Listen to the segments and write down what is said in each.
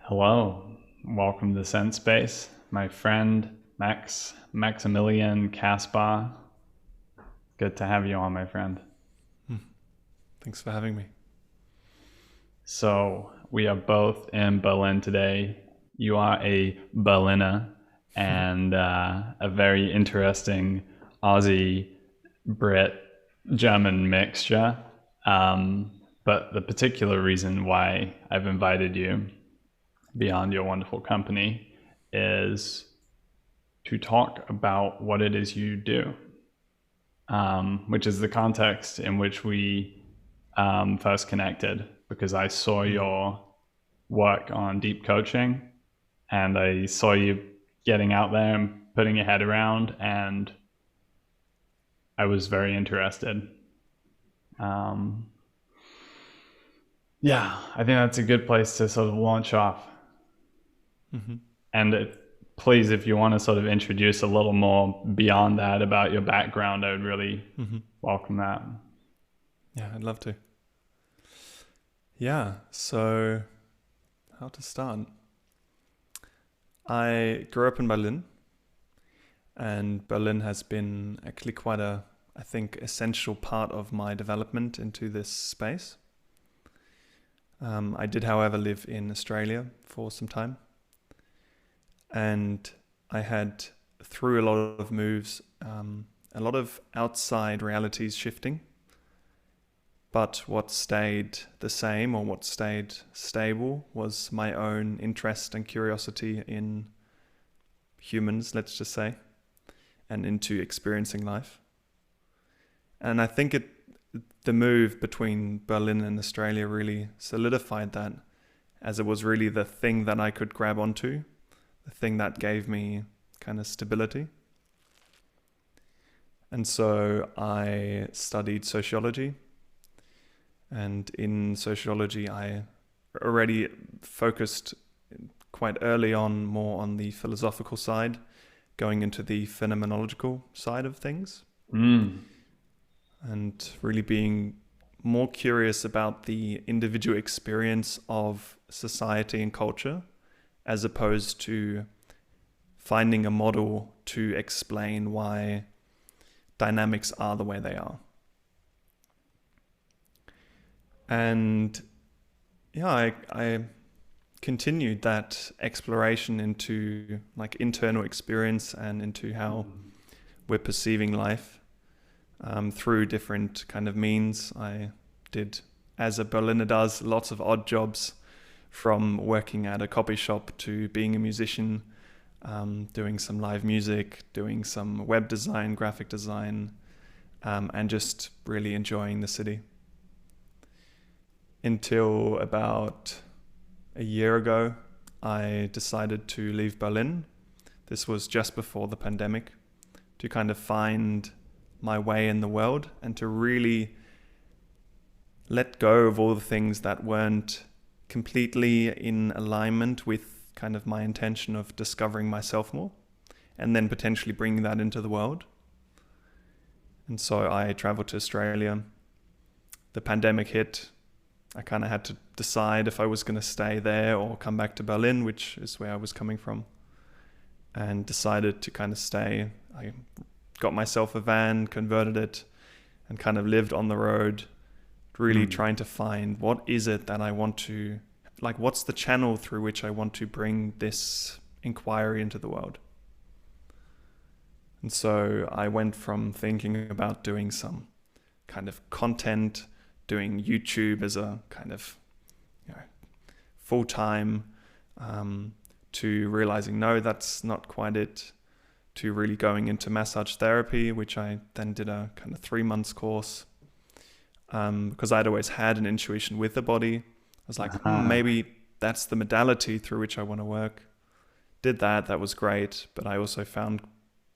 Hello, welcome to SenSespace. My friend Maximilian Caspar. Good to have you on, my friend. Thanks for having me. So we are both in Berlin today. You are a Berliner and a very interesting Aussie Brit German mixture. But the particular reason why I've invited you beyond your wonderful company is to talk about what it is you do, which is the context in which we first connected, because I saw your work on deep coaching and I saw you getting out there and putting your head around, and I was very interested. Yeah, I think that's a good place to sort of launch off. Mm-hmm. And please, if you want to sort of introduce a little more beyond that about your background, I would really welcome that. Yeah, I'd love to. Yeah, so how to start? I grew up in Berlin, and Berlin has been actually quite a, I think, essential part of my development into this space. I did, however, live in Australia for some time. And I had, through a lot of moves, a lot of outside realities shifting. But what stayed the same, or what stayed stable, was my own interest and curiosity in humans, let's just say, and into experiencing life. And I think the move between Berlin and Australia really solidified that, as it was really the thing that I could grab onto, the thing that gave me kind of stability. And so I studied sociology. And in sociology, I already focused quite early on more on the philosophical side, going into the phenomenological side of things. And really being more curious about the individual experience of society and culture, as opposed to finding a model to explain why dynamics are the way they are. And yeah, I continued that exploration into like internal experience and into how we're perceiving life through different kind of means. I did, as a Berliner does, lots of odd jobs, from working at a coffee shop to being a musician, doing some live music, doing some web design, graphic design, and just really enjoying the city. Until about a year ago, I decided to leave Berlin. This was just before the pandemic, to kind of find my way in the world and to really let go of all the things that weren't completely in alignment with kind of my intention of discovering myself more, and then potentially bringing that into the world. And so I traveled to Australia. The pandemic hit. I kind of had to decide if I was going to stay there or come back to Berlin, which is where I was coming from, and decided to kind of stay. I got myself a van, converted it, and kind of lived on the road, really trying to find what is it that I want to, like, what's the channel through which I want to bring this inquiry into the world. And so I went from thinking about doing some kind of content, doing YouTube as a kind of full-time, to realizing, no, that's not quite it, to really going into massage therapy, which I then did a kind of 3 months course, because I'd always had an intuition with the body. I was like, maybe that's the modality through which I want to work. Did that. That was great. But I also found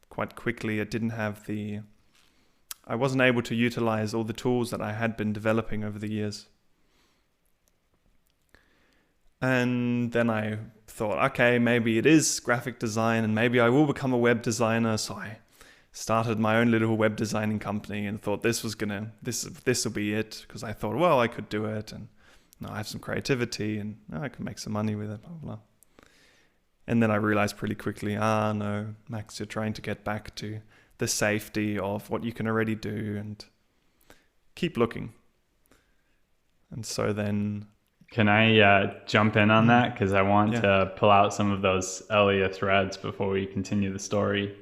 quite quickly I wasn't able to utilize all the tools that I had been developing over the years. And then I thought, okay, maybe it is graphic design and maybe I will become a web designer. So I started my own little web designing company and thought this will be it, because I thought, well, I could do it. And I have some creativity and I can make some money with it, blah, blah, blah. And then I realized pretty quickly, no, Max, you're trying to get back to the safety of what you can already do and keep looking. And so then... Can I jump in on that? Because I want to pull out some of those earlier threads before we continue the story.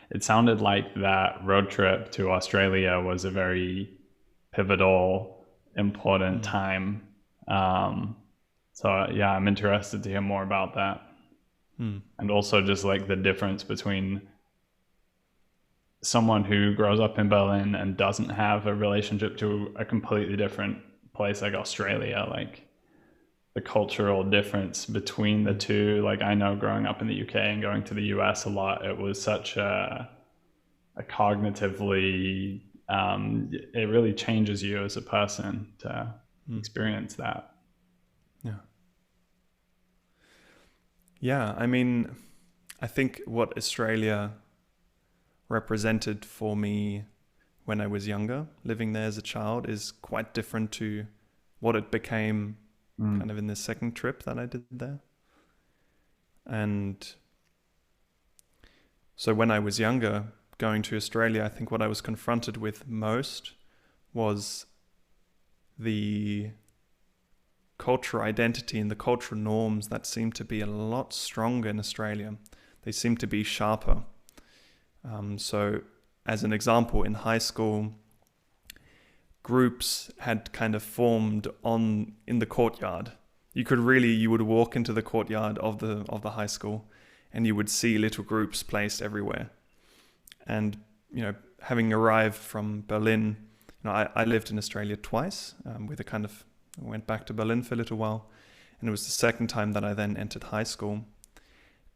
It sounded like that road trip to Australia was a very pivotal, important time. So yeah, I'm interested to hear more about that. And also just like the difference between someone who grows up in Berlin and doesn't have a relationship to a completely different place like Australia, like the cultural difference between the two. Like I know growing up in the UK and going to the US a lot, it was such a cognitively, it really changes you as a person to experience that. Yeah, I mean, I think what Australia represented for me when I was younger, living there as a child, is quite different to what it became kind of in the second trip that I did there. And so when I was younger, going to Australia, I think what I was confronted with most was the cultural identity and the cultural norms that seem to be a lot stronger in Australia. They seem to be sharper. So as an example, in high school, groups had kind of formed in the courtyard. You would walk into the courtyard of the high school and you would see little groups placed everywhere. And, having arrived from Berlin, I lived in Australia twice, I went back to Berlin for a little while, and it was the second time that I then entered high school.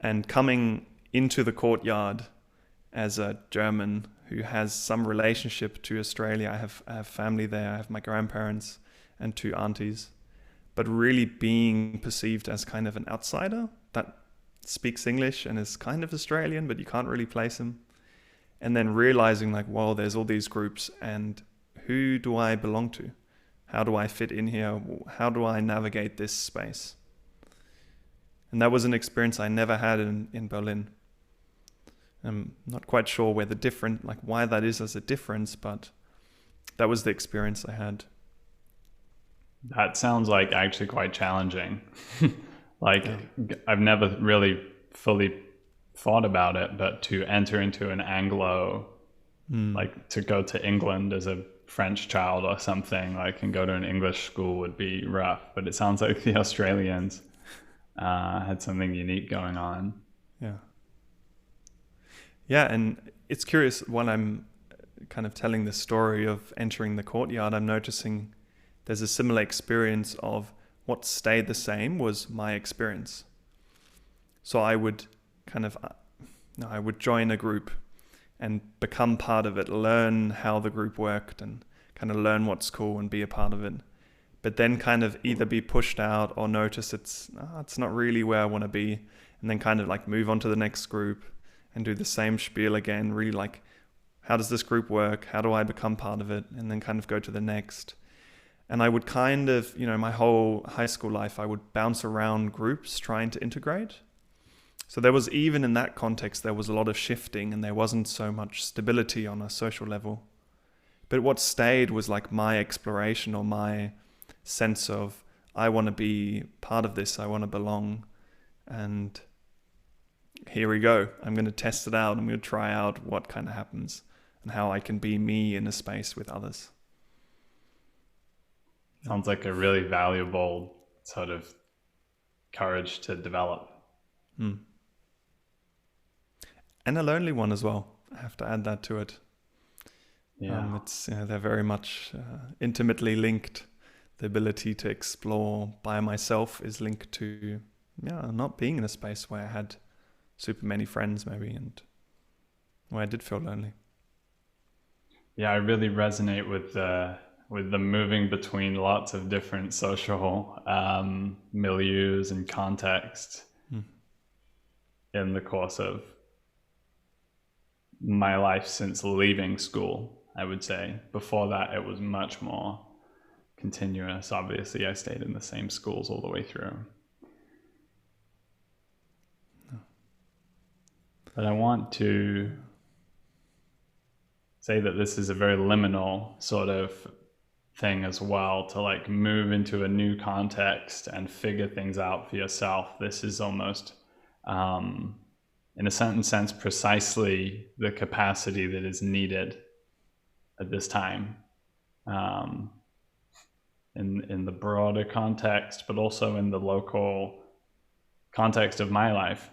And coming into the courtyard as a German who has some relationship to Australia, I have family there, I have my grandparents and 2 aunties, but really being perceived as kind of an outsider that speaks English and is kind of Australian, but you can't really place him. And then realizing like, well, there's all these groups, and who do I belong to? How do I fit in here? How do I navigate this space? And that was an experience I never had in Berlin. I'm not quite sure why that is as a difference, but that was the experience I had. That sounds like actually quite challenging. I've never really fully thought about it, but to enter into an Anglo, like to go to England as a French child or something, and go to an English school would be rough. But it sounds like the Australians had something unique going on. Yeah, and it's curious, when I'm kind of telling the story of entering the courtyard, I'm noticing there's a similar experience of what stayed the same was my experience. So I would join a group and become part of it, learn how the group worked and kind of learn what's cool and be a part of it. But then kind of either be pushed out or notice it's not really where I want to be, and then kind of like move on to the next group and do the same spiel again, really like, how does this group work? How do I become part of it? And then kind of go to the next. And I would kind of, my whole high school life, I would bounce around groups trying to integrate. So there was, even in that context, there was a lot of shifting and there wasn't so much stability on a social level. But what stayed was like my exploration, or my sense of, I want to be part of this, I want to belong. And here we go. I'm going to test it out. I'm going to try out what kind of happens and how I can be me in a space with others. Sounds like a really valuable sort of courage to develop. And a lonely one as well. I have to add that to it. Yeah. They're very much intimately linked. The ability to explore by myself is linked to not being in a space where I had super many friends maybe, and where I did feel lonely. Yeah, I really resonate with the moving between lots of different social milieus and contexts in the course of my life since leaving school, I would say. Before that, it was much more continuous. Obviously, I stayed in the same schools all the way through. But I want to say that this is a very liminal sort of thing as well, to like move into a new context and figure things out for yourself. This is almost, in a certain sense, precisely the capacity that is needed at this time, in the broader context, but also in the local context of my life.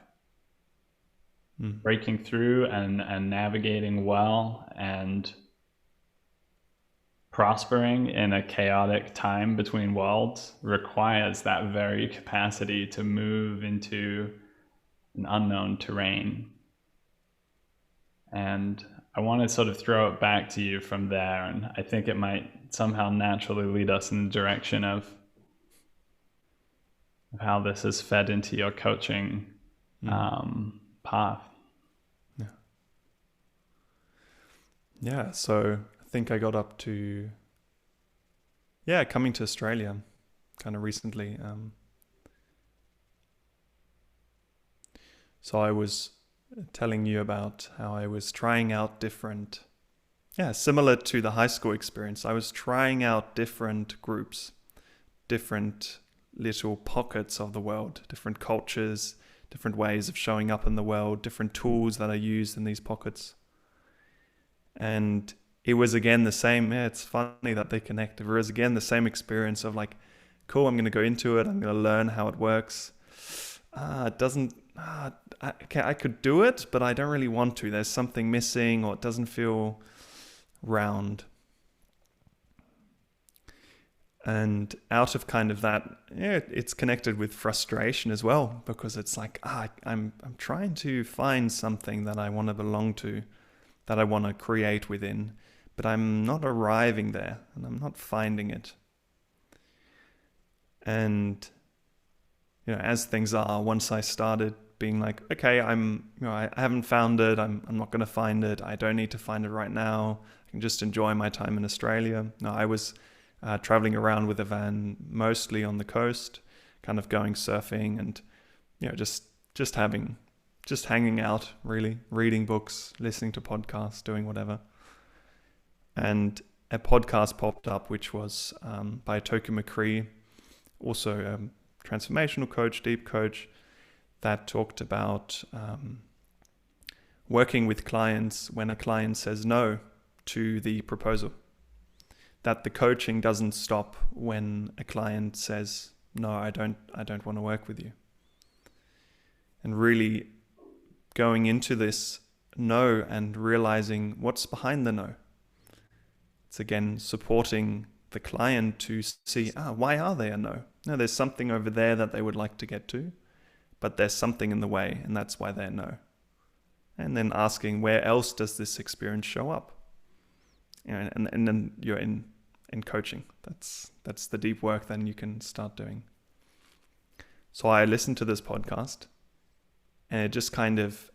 Breaking through and navigating well and prospering in a chaotic time between worlds requires that very capacity to move into an unknown terrain. And I want to sort of throw it back to you from there, and I think it might somehow naturally lead us in the direction of how this is fed into your coaching path. Yeah, so I think I got up to, coming to Australia kind of recently. So I was telling you about how I was trying out different, similar to the high school experience, I was trying out different groups, different little pockets of the world, different cultures, different ways of showing up in the world, different tools that I used in these pockets. And it was again the same, it's funny that they connect. It was again the same experience of like, cool, I'm going to go into it, I'm going to learn how it works. I could do it, but I don't really want to. There's something missing, or it doesn't feel round. And out of kind of that, it's connected with frustration as well, because it's like, I'm trying to find something that I want to belong to, that I want to create within, but I'm not arriving there and I'm not finding it. And, as things are, once I started being like, okay, I haven't found it, I'm not going to find it, I don't need to find it right now, I can just enjoy my time in Australia. No, I was traveling around with a van, mostly on the coast, kind of going surfing and, just hanging out, really, reading books, listening to podcasts, doing whatever. And a podcast popped up, which was by Toku McCree, also a transformational coach, deep coach, that talked about working with clients when a client says no to the proposal. That the coaching doesn't stop when a client says, no, I don't want to work with you. And really going into this no and realizing what's behind the no. It's again supporting the client to see, why are they a no? No, there's something over there that they would like to get to, but there's something in the way, and that's why they're no. And then asking, where else does this experience show up? And then you're in coaching. That's the deep work then you can start doing. So I listened to this podcast, and it just kind of,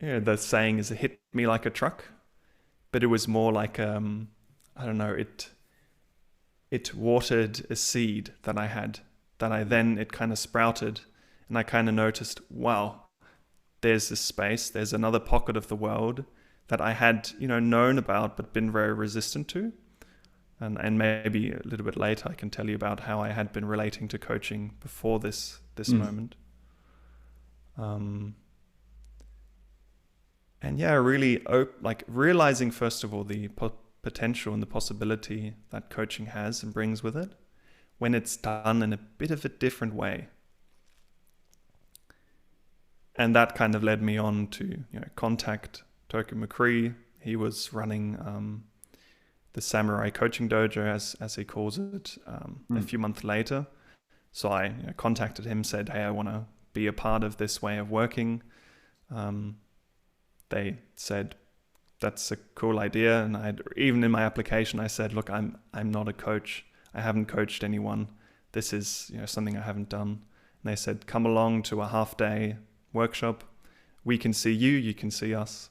the saying is, it hit me like a truck, but it was more like, it watered a seed that I had, it kind of sprouted, and I kind of noticed, wow, there's this space, there's another pocket of the world that I had, known about, but been very resistant to. And maybe a little bit later, I can tell you about how I had been relating to coaching before this moment. Really realizing, first of all, the potential and the possibility that coaching has and brings with it when it's done in a bit of a different way. And that kind of led me on to contact Toku McCree. He was running the Samurai Coaching Dojo, as he calls it, a few months later. So I contacted him, said, hey, I want to be a part of this way of working. They said, that's a cool idea. And even in my application, I said, look, I'm not a coach. I haven't coached anyone. This is something I haven't done. And they said, come along to a half-day workshop. We can see you, you can see us.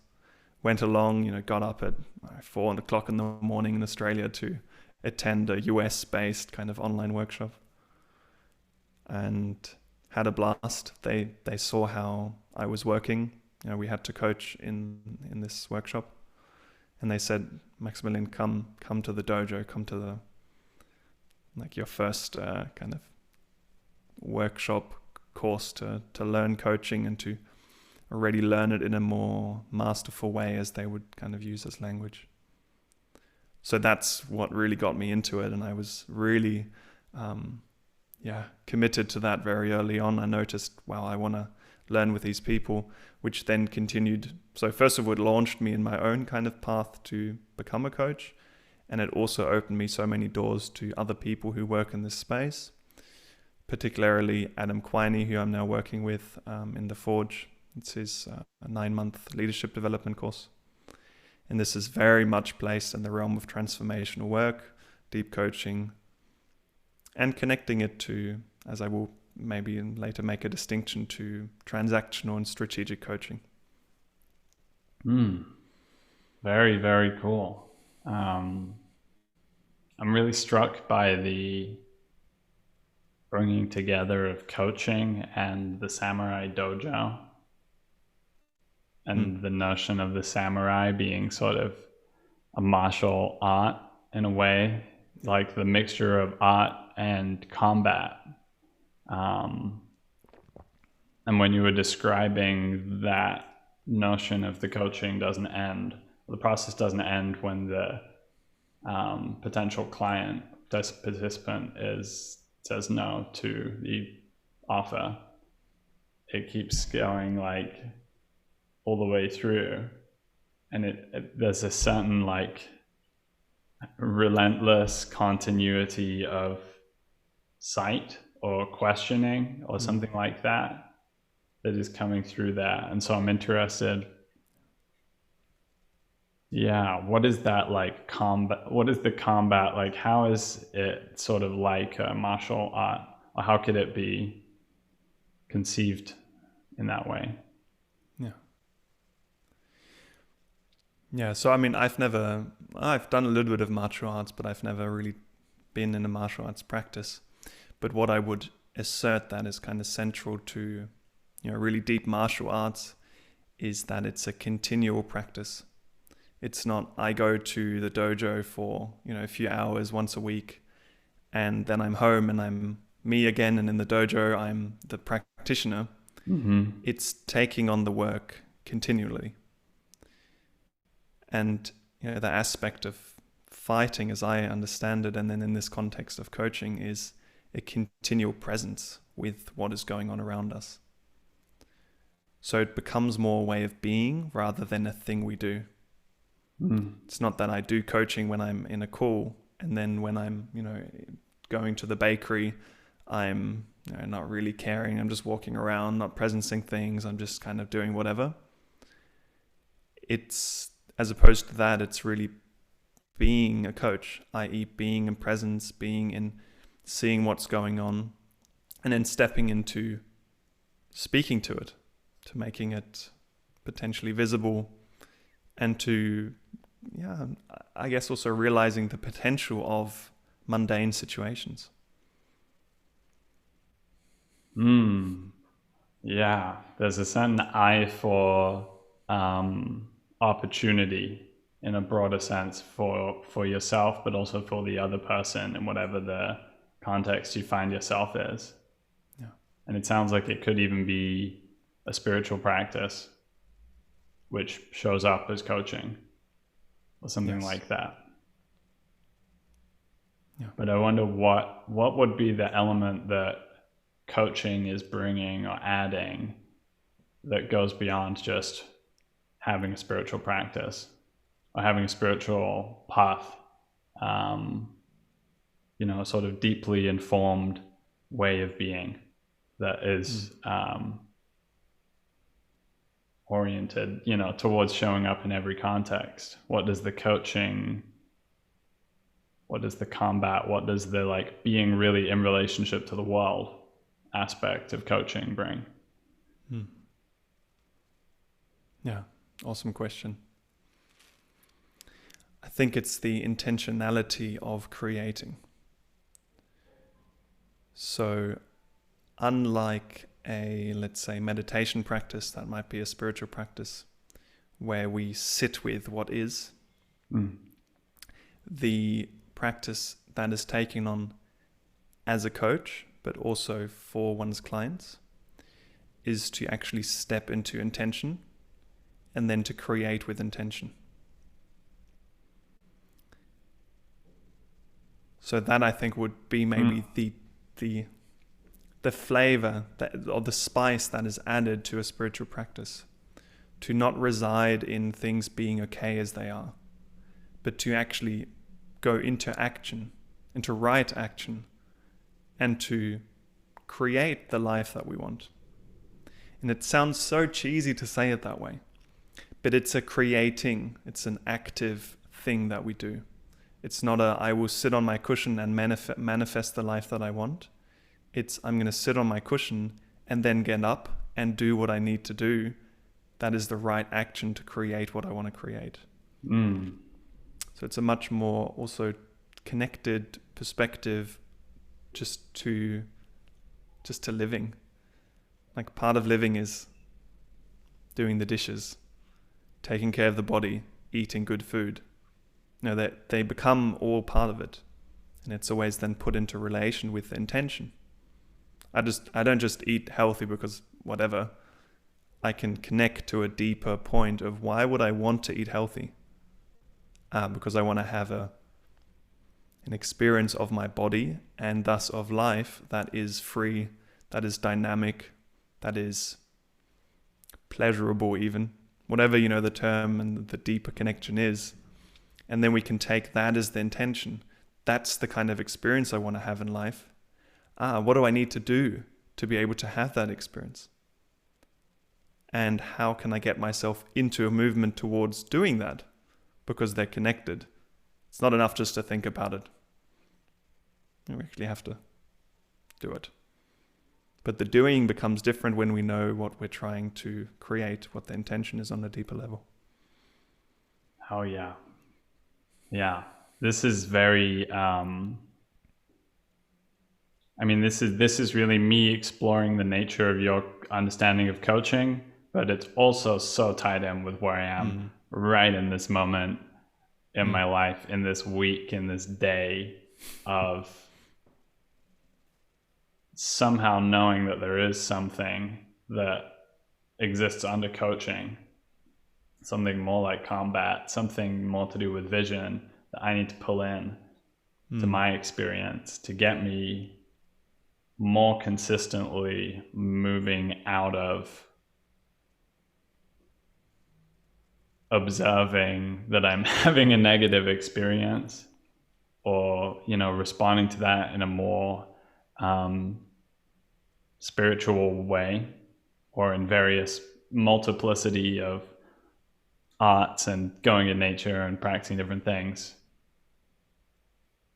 Went along, got up at 4 o'clock in the morning in Australia to attend a US-based kind of online workshop, and had a blast. They saw how I was working. We had to coach in this workshop, and they said, Maximilian, come to the dojo, come to the your first kind of workshop course to learn coaching and to already learn it in a more masterful way, as they would kind of use as language. So that's what really got me into it, and I was really committed to that very early on. I noticed, wow, I want to learn with these people, which then continued. So first of all, it launched me in my own kind of path to become a coach, and it also opened me so many doors to other people who work in this space, particularly Adam Quiney, who I'm now working with in the Forge. It's his 9-month leadership development course. And this is very much placed in the realm of transformational work, deep coaching, and connecting it to, as I will maybe later make a distinction, to transactional and strategic coaching. Very, very cool. I'm really struck by the bringing together of coaching and the samurai dojo, and the notion of the samurai being sort of a martial art in a way, like the mixture of art and combat. And when you were describing that notion of the coaching doesn't end, the process doesn't end when the potential client, participant says no to the offer. It keeps going like all the way through, and there's a certain like relentless continuity of sight or questioning or something like that is coming through there. And so I'm interested, what is that like combat? What is the combat like? How is it sort of like a martial art, or how could it be conceived in that way? Yeah, so I mean, I've done a little bit of martial arts, but I've never really been in a martial arts practice. But what I would assert that is kind of central to, really deep martial arts is that it's a continual practice. It's not, I go to the dojo for, a few hours once a week, and then I'm home and I'm me again, and in the dojo, I'm the practitioner. Mm-hmm. It's taking on the work continually. And the aspect of fighting, as I understand it, and then in this context of coaching, is a continual presence with what is going on around us. So it becomes more a way of being rather than a thing we do. It's not that I do coaching when I'm in a call, and then when I'm going to the bakery, I'm not really caring. I'm just walking around, not presencing things. I'm just kind of doing whatever. It's, as opposed to that, it's really being a coach, i.e. being in presence, being in seeing what's going on, and then stepping into speaking to it, to making it potentially visible, and to, I guess also realizing the potential of mundane situations. Yeah, there's a certain eye for opportunity in a broader sense for yourself, but also for the other person in whatever the context you find yourself is. Yeah. And it sounds like it could even be a spiritual practice which shows up as coaching or something like that. Yeah. But I wonder what would be the element that coaching is bringing or adding that goes beyond just having a spiritual practice or having a spiritual path, a sort of deeply informed way of being that is oriented, towards showing up in every context. What does the coaching, what does the combat, what does the like being really in relationship to the world aspect of coaching bring? Yeah, awesome question. I think it's the intentionality of creating. So unlike a, let's say, meditation practice, that might be a spiritual practice where we sit with what is, the practice that is taken on as a coach, but also for one's clients, is to actually step into intention and then to create with intention. So that, I think, would be maybe the flavor or the spice that is added to a spiritual practice, to not reside in things being okay as they are, but to actually go into action, into right action, and to create the life that we want. And it sounds so cheesy to say it that way, but it's it's an active thing that we do. It's not I will sit on my cushion and manifest the life that I want. It's I'm going to sit on my cushion and then get up and do what I need to do. That is the right action to create what I want to create. So it's a much more also connected perspective just to living. Like, part of living is doing the dishes, taking care of the body, eating good food. That they become all part of it. And it's always then put into relation with the intention. I don't just eat healthy because whatever. I can connect to a deeper point of why would I want to eat healthy? Because I want to have an experience of my body and thus of life that is free, that is dynamic, that is pleasurable even. Whatever, the term and the deeper connection is. And then we can take that as the intention. That's the kind of experience I want to have in life. What do I need to do to be able to have that experience? And how can I get myself into a movement towards doing that? Because they're connected. It's not enough just to think about it. We actually have to do it. But the doing becomes different when we know what we're trying to create, what the intention is on a deeper level. Oh, yeah. Yeah. This is very, this is really me exploring the nature of your understanding of coaching, but it's also so tied in with where I am right in this moment in my life, in this week, in this day of somehow knowing that there is something that exists under coaching, something more like combat, something more to do with vision that I need to pull in to my experience to get me more consistently moving out of observing that I'm having a negative experience or, responding to that in a more spiritual way or in various multiplicity of arts and going in nature and practicing different things.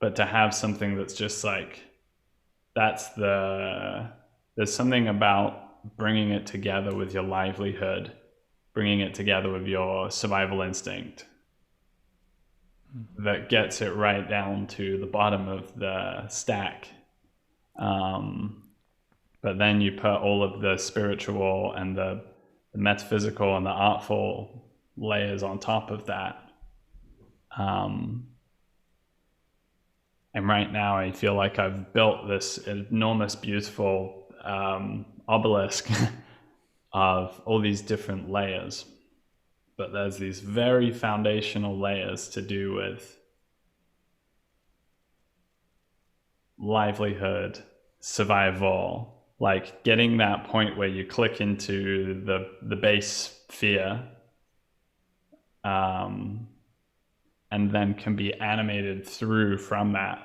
But to have something that's just like, there's something about bringing it together with your livelihood, bringing it together with your survival instinct that gets it right down to the bottom of the stack. But then you put all of the spiritual and the metaphysical and the artful layers on top of that. And right now I feel like I've built this enormous, beautiful obelisk of all these different layers. But there's these very foundational layers to do with livelihood, survival, like getting that point where you click into the base fear, and then can be animated through from that.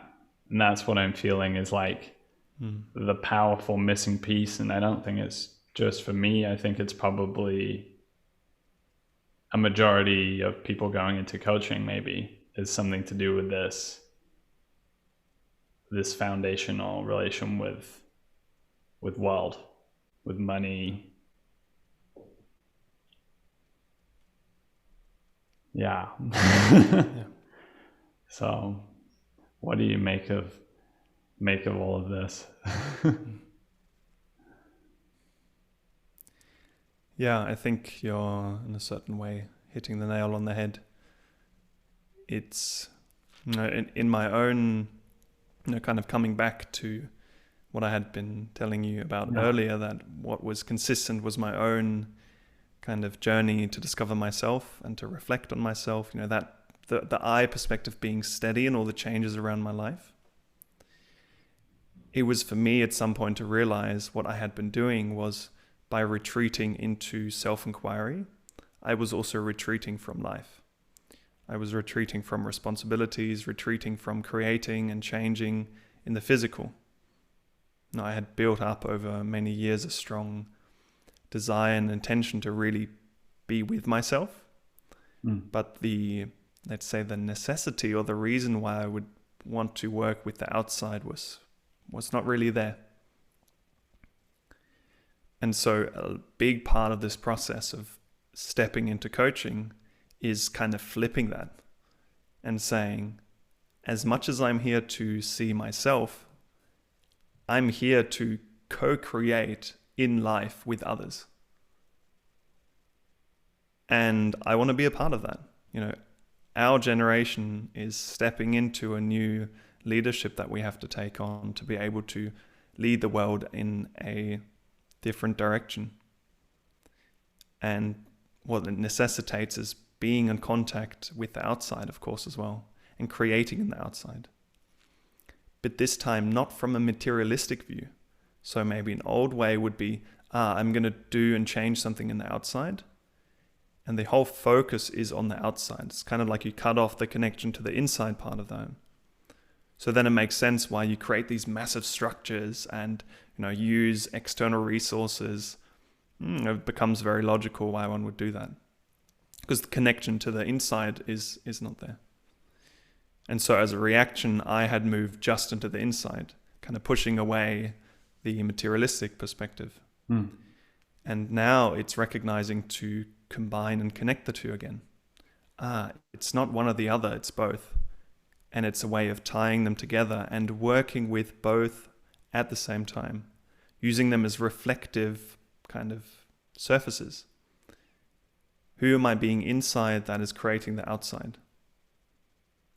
And that's what I'm feeling is like the powerful missing piece. And I don't think it's just for me. I think it's probably a majority of people going into coaching maybe is something to do with this foundational relation with world, with money. Yeah. Yeah. So what do you make of all of this? Yeah, I think you're in a certain way hitting the nail on the head. It's, in my own, kind of coming back to what I had been telling you about earlier, that what was consistent was my own kind of journey to discover myself and to reflect on myself, that the I perspective being steady in all the changes around my life. It was for me at some point to realize what I had been doing was, by retreating into self-inquiry, I was also retreating from life. I was retreating from responsibilities, retreating from creating and changing in the physical. Now, I had built up over many years a strong desire and intention to really be with myself. But let's say the necessity or the reason why I would want to work with the outside was not really there. And so a big part of this process of stepping into coaching is kind of flipping that and saying, as much as I'm here to see myself, I'm here to co-create in life with others. And I want to be a part of that. Our generation is stepping into a new leadership that we have to take on to be able to lead the world in a different direction. And what it necessitates is being in contact with the outside, of course, as well, and creating in the outside. But this time, not from a materialistic view. So maybe an old way would be, I'm going to do and change something in the outside. And the whole focus is on the outside. It's kind of like you cut off the connection to the inside part of that. So then it makes sense why you create these massive structures and use external resources. It becomes very logical why one would do that, because the connection to the inside is not there. And so as a reaction, I had moved just into the inside, kind of pushing away the materialistic perspective. And now it's recognizing to combine and connect the two again. It's not one or the other, it's both. And it's a way of tying them together and working with both at the same time, using them as reflective kind of surfaces. Who am I being inside that is creating the outside?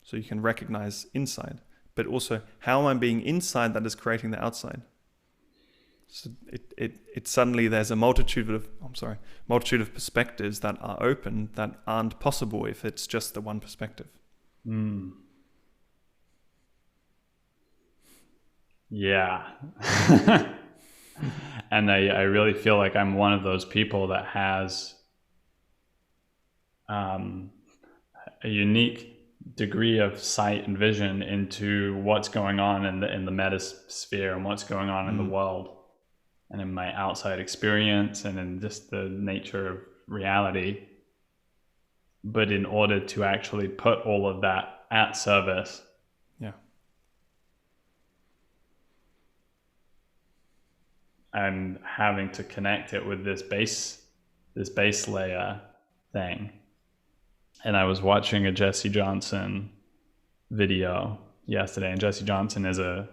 So you can recognize inside, but also how am I being inside that is creating the outside? So it suddenly there's a multitude of perspectives that are open that aren't possible if it's just the one perspective. Yeah. And I really feel like I'm one of those people that has a unique degree of sight and vision into what's going on in the metasphere and what's going on in the world and in my outside experience and in just the nature of reality. But in order to actually put all of that at service, I'm having to connect it with this base layer thing. And I was watching a Jesse Johnson video yesterday, and Jesse Johnson is a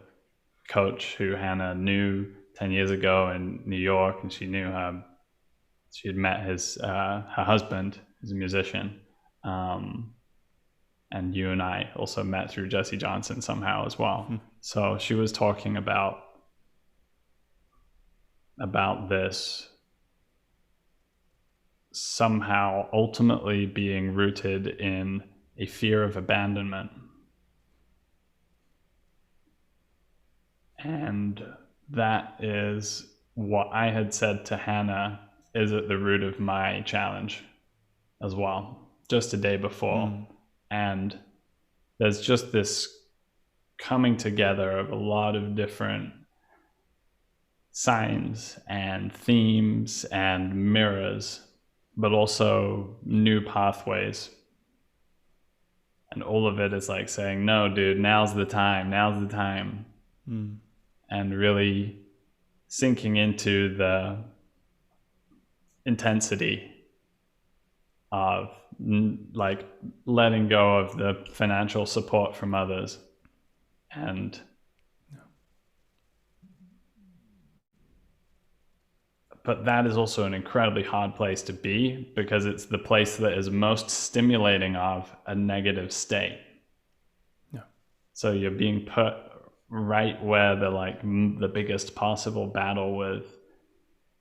coach who Hannah knew 10 years ago in New York, and she had met her husband, who's a musician. And you and I also met through Jesse Johnson somehow as well. So she was talking about this somehow ultimately being rooted in a fear of abandonment. And that is what I had said to Hannah is at the root of my challenge as well, just a day before. And there's just this coming together of a lot of different signs and themes and mirrors, but also new pathways. And all of it is like saying, no, dude, now's the time. And really sinking into the intensity of like letting go of the financial support from others. And but that is also an incredibly hard place to be, because it's the place that is most stimulating of a negative state. Yeah. So you're being put right where the biggest possible battle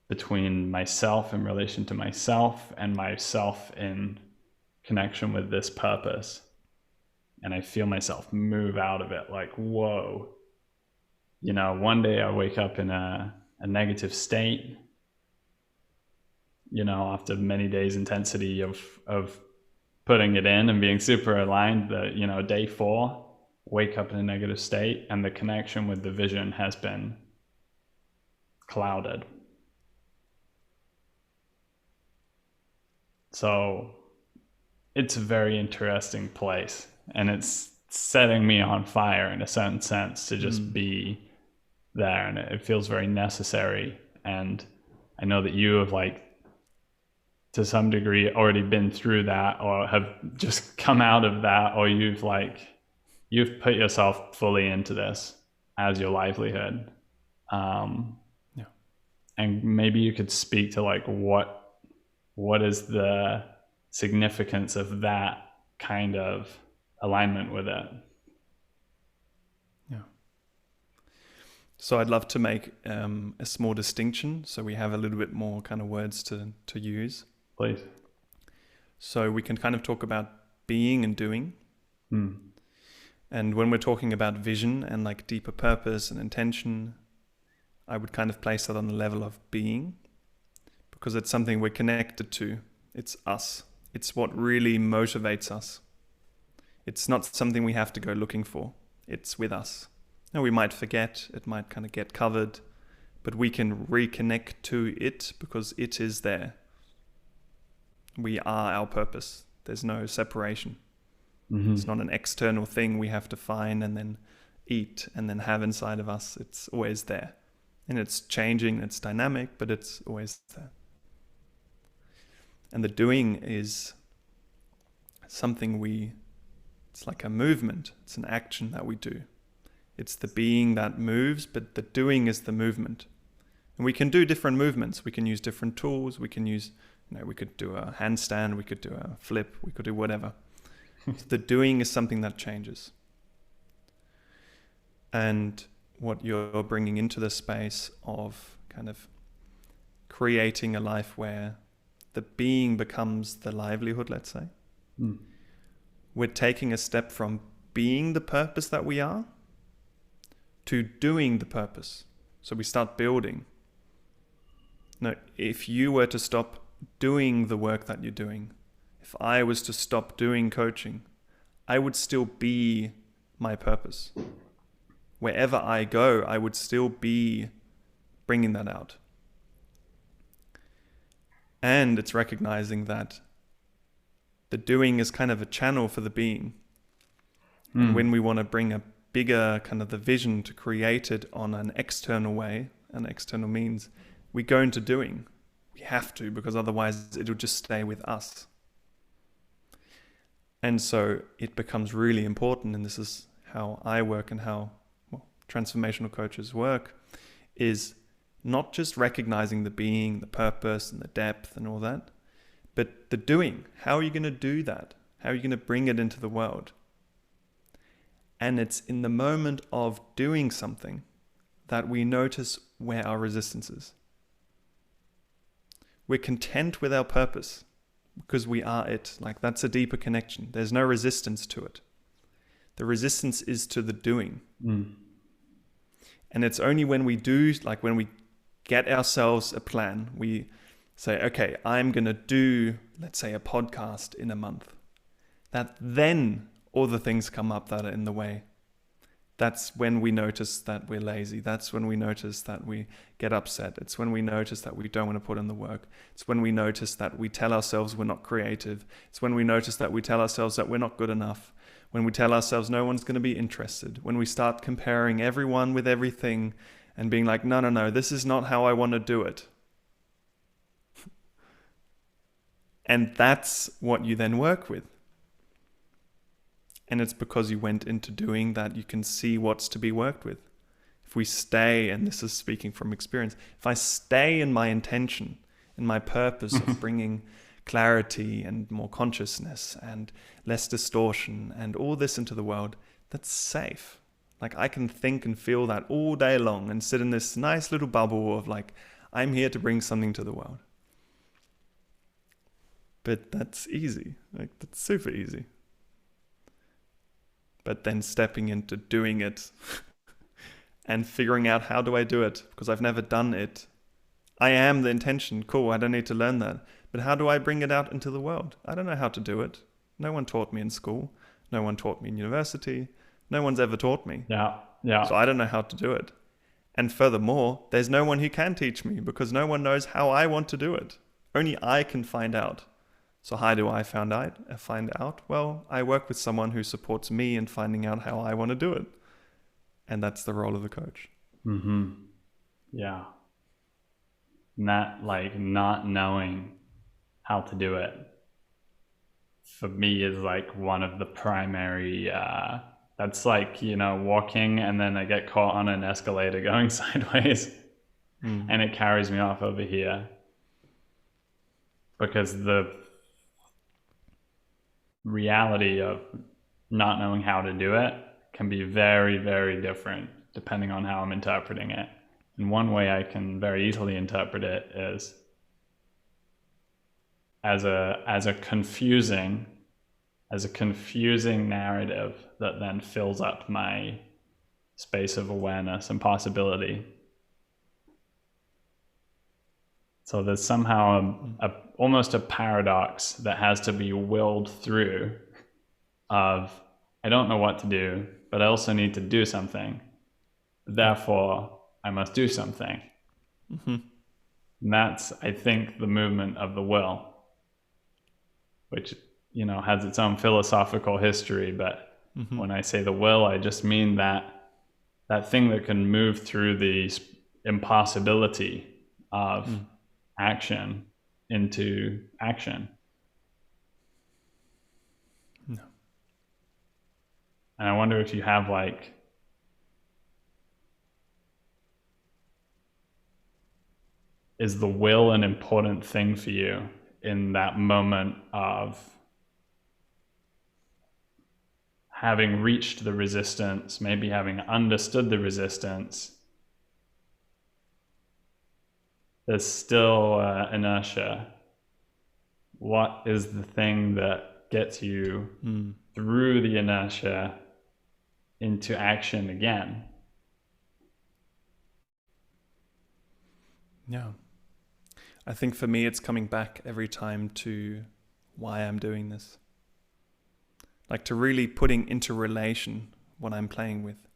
between myself in relation to myself and myself in connection with this purpose. And I feel myself move out of it like, whoa. One day I wake up in a negative state, after many days intensity of putting it in and being super aligned. Day 4, wake up in a negative state, and the connection with the vision has been clouded. So it's a very interesting place, and it's setting me on fire in a certain sense to just be there, and it feels very necessary. And I know that you have to some degree already been through that, or have just come out of that, or you've put yourself fully into this as your livelihood. And maybe you could speak to what is the significance of that kind of alignment with it. Yeah. So I'd love to make a small distinction, so we have a little bit more kind of words to use. Please. So we can kind of talk about being and doing. And when we're talking about vision and deeper purpose and intention, I would kind of place that on the level of being, because it's something we're connected to. It's us. It's what really motivates us. It's not something we have to go looking for. It's with us. Now we might forget, it might kind of get covered, but we can reconnect to it because it is there. We are our purpose. There's no separation. It's not an external thing we have to find and then eat and then have inside of us. It's always there. And it's changing, it's dynamic, but it's always there. And the doing is something it's like a movement. It's an action that we do. It's the being that moves, but the doing is the movement. And we can do different movements. We can use different tools. We can use, we could do a handstand, we could do a flip, we could do whatever. So the doing is something that changes. And what you're bringing into the space of kind of creating a life where the being becomes the livelihood, let's say. We're taking a step from being the purpose that we are to doing the purpose. So we start building. Now, if you were to stop doing the work that you're doing, if I was to stop doing coaching, I would still be my purpose. Wherever I go, I would still be bringing that out. And it's recognizing that the doing is kind of a channel for the being. And when we want to bring a bigger kind of the vision to create it on an external way, an external means, we go into doing. We have to, because otherwise it'll just stay with us. And so it becomes really important, and this is how I work and how transformational coaches work, is not just recognizing the being, the purpose and the depth and all that, but the doing. How are you going to do that? How are you going to bring it into the world? And it's in the moment of doing something that we notice where our resistance is. We're content with our purpose because we are it. That's a deeper connection. There's no resistance to it. The resistance is to the doing. And it's only when we do, when we get ourselves a plan, we say, okay, I'm going to do, let's say, a podcast in a month, that then all the things come up that are in the way. That's when we notice that we're lazy. That's when we notice that we get upset. It's when we notice that we don't want to put in the work. It's when we notice that we tell ourselves we're not creative. It's when we notice that we tell ourselves that we're not good enough. When we tell ourselves no one's going to be interested. When we start comparing everyone with everything and being like, no, this is not how I want to do it. And that's what you then work with. And it's because you went into doing that you can see what's to be worked with. If we stay, and this is speaking from experience, if I stay in my intention, in my purpose of bringing clarity and more consciousness and less distortion and all this into the world, that's safe. Like I can think and feel that all day long and sit in this nice little bubble of like, I'm here to bring something to the world. But that's easy. Like that's super easy. But then stepping into doing it and figuring out how do I do it? Because I've never done it. I am the intention. Cool, I don't need to learn that. But how do I bring it out into the world? I don't know how to do it. No one taught me in school. No one taught me in university. No one's ever taught me. Yeah. So I don't know how to do it. And furthermore, there's no one who can teach me because no one knows how I want to do it. Only I can find out. So how do I find out? Well, I work with someone who supports me in finding out how I want to do it. And that's the role of the coach. Mm-hmm. Yeah. Not knowing how to do it for me is like one of the primary, that's like, walking and then I get caught on an escalator going sideways and it carries me off over here because the reality of not knowing how to do it can be very, very different depending on how I'm interpreting it. And one way I can very easily interpret it is as a confusing narrative that then fills up my space of awareness and possibility. So there's somehow almost a paradox that has to be willed through of, I don't know what to do, but I also need to do something. Therefore, I must do something. Mm-hmm. And that's, I think, the movement of the will, which, has its own philosophical history. But when I say the will, I just mean that thing that can move through the impossibility of action into action. No. And I wonder if you have is the will an important thing for you in that moment of having reached the resistance, maybe having understood the resistance? There's still inertia. What is the thing that gets you through the inertia into action again? Yeah. I think for me, it's coming back every time to why I'm doing this. Like to really putting into relation what I'm playing with.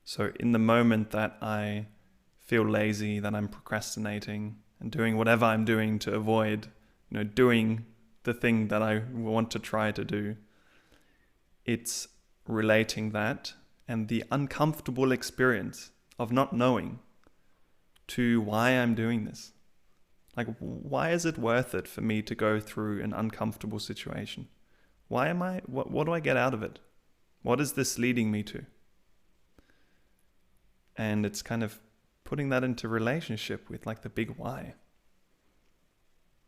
So in the moment that I feel lazy, that I'm procrastinating and doing whatever I'm doing to avoid, doing the thing that I want to try to do, it's relating that and the uncomfortable experience of not knowing to why I'm doing this. Like, why is it worth it for me to go through an uncomfortable situation? What do I get out of it? What is this leading me to? And it's kind of putting that into relationship with like the big why.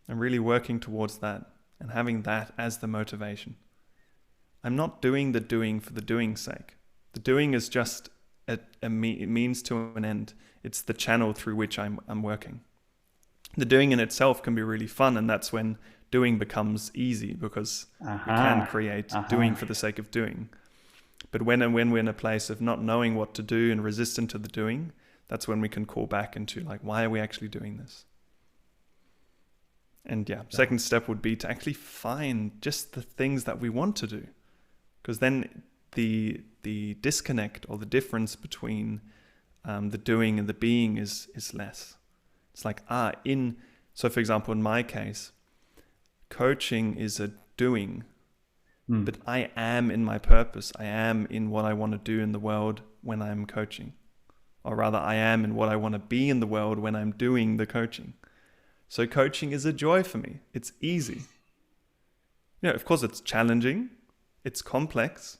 And really working towards that and having that as the motivation. I'm not doing the doing for the doing's sake. The doing is just a means to an end. It's the channel through which I'm working. The doing in itself can be really fun, and that's when doing becomes easy because we can create doing for the sake of doing. But when we're in a place of not knowing what to do and resistant to the doing, that's when we can call back into like, why are we actually doing this? And second step would be to actually find just the things that we want to do. Because then the disconnect or the difference between the doing and the being is less. It's like, so for example, in my case, coaching is a doing, but I am in my purpose. I am in what I want to do in the world when I'm coaching. Or rather, I am in what I want to be in the world when I'm doing the coaching. So coaching is a joy for me. It's easy. of course it's challenging, it's complex,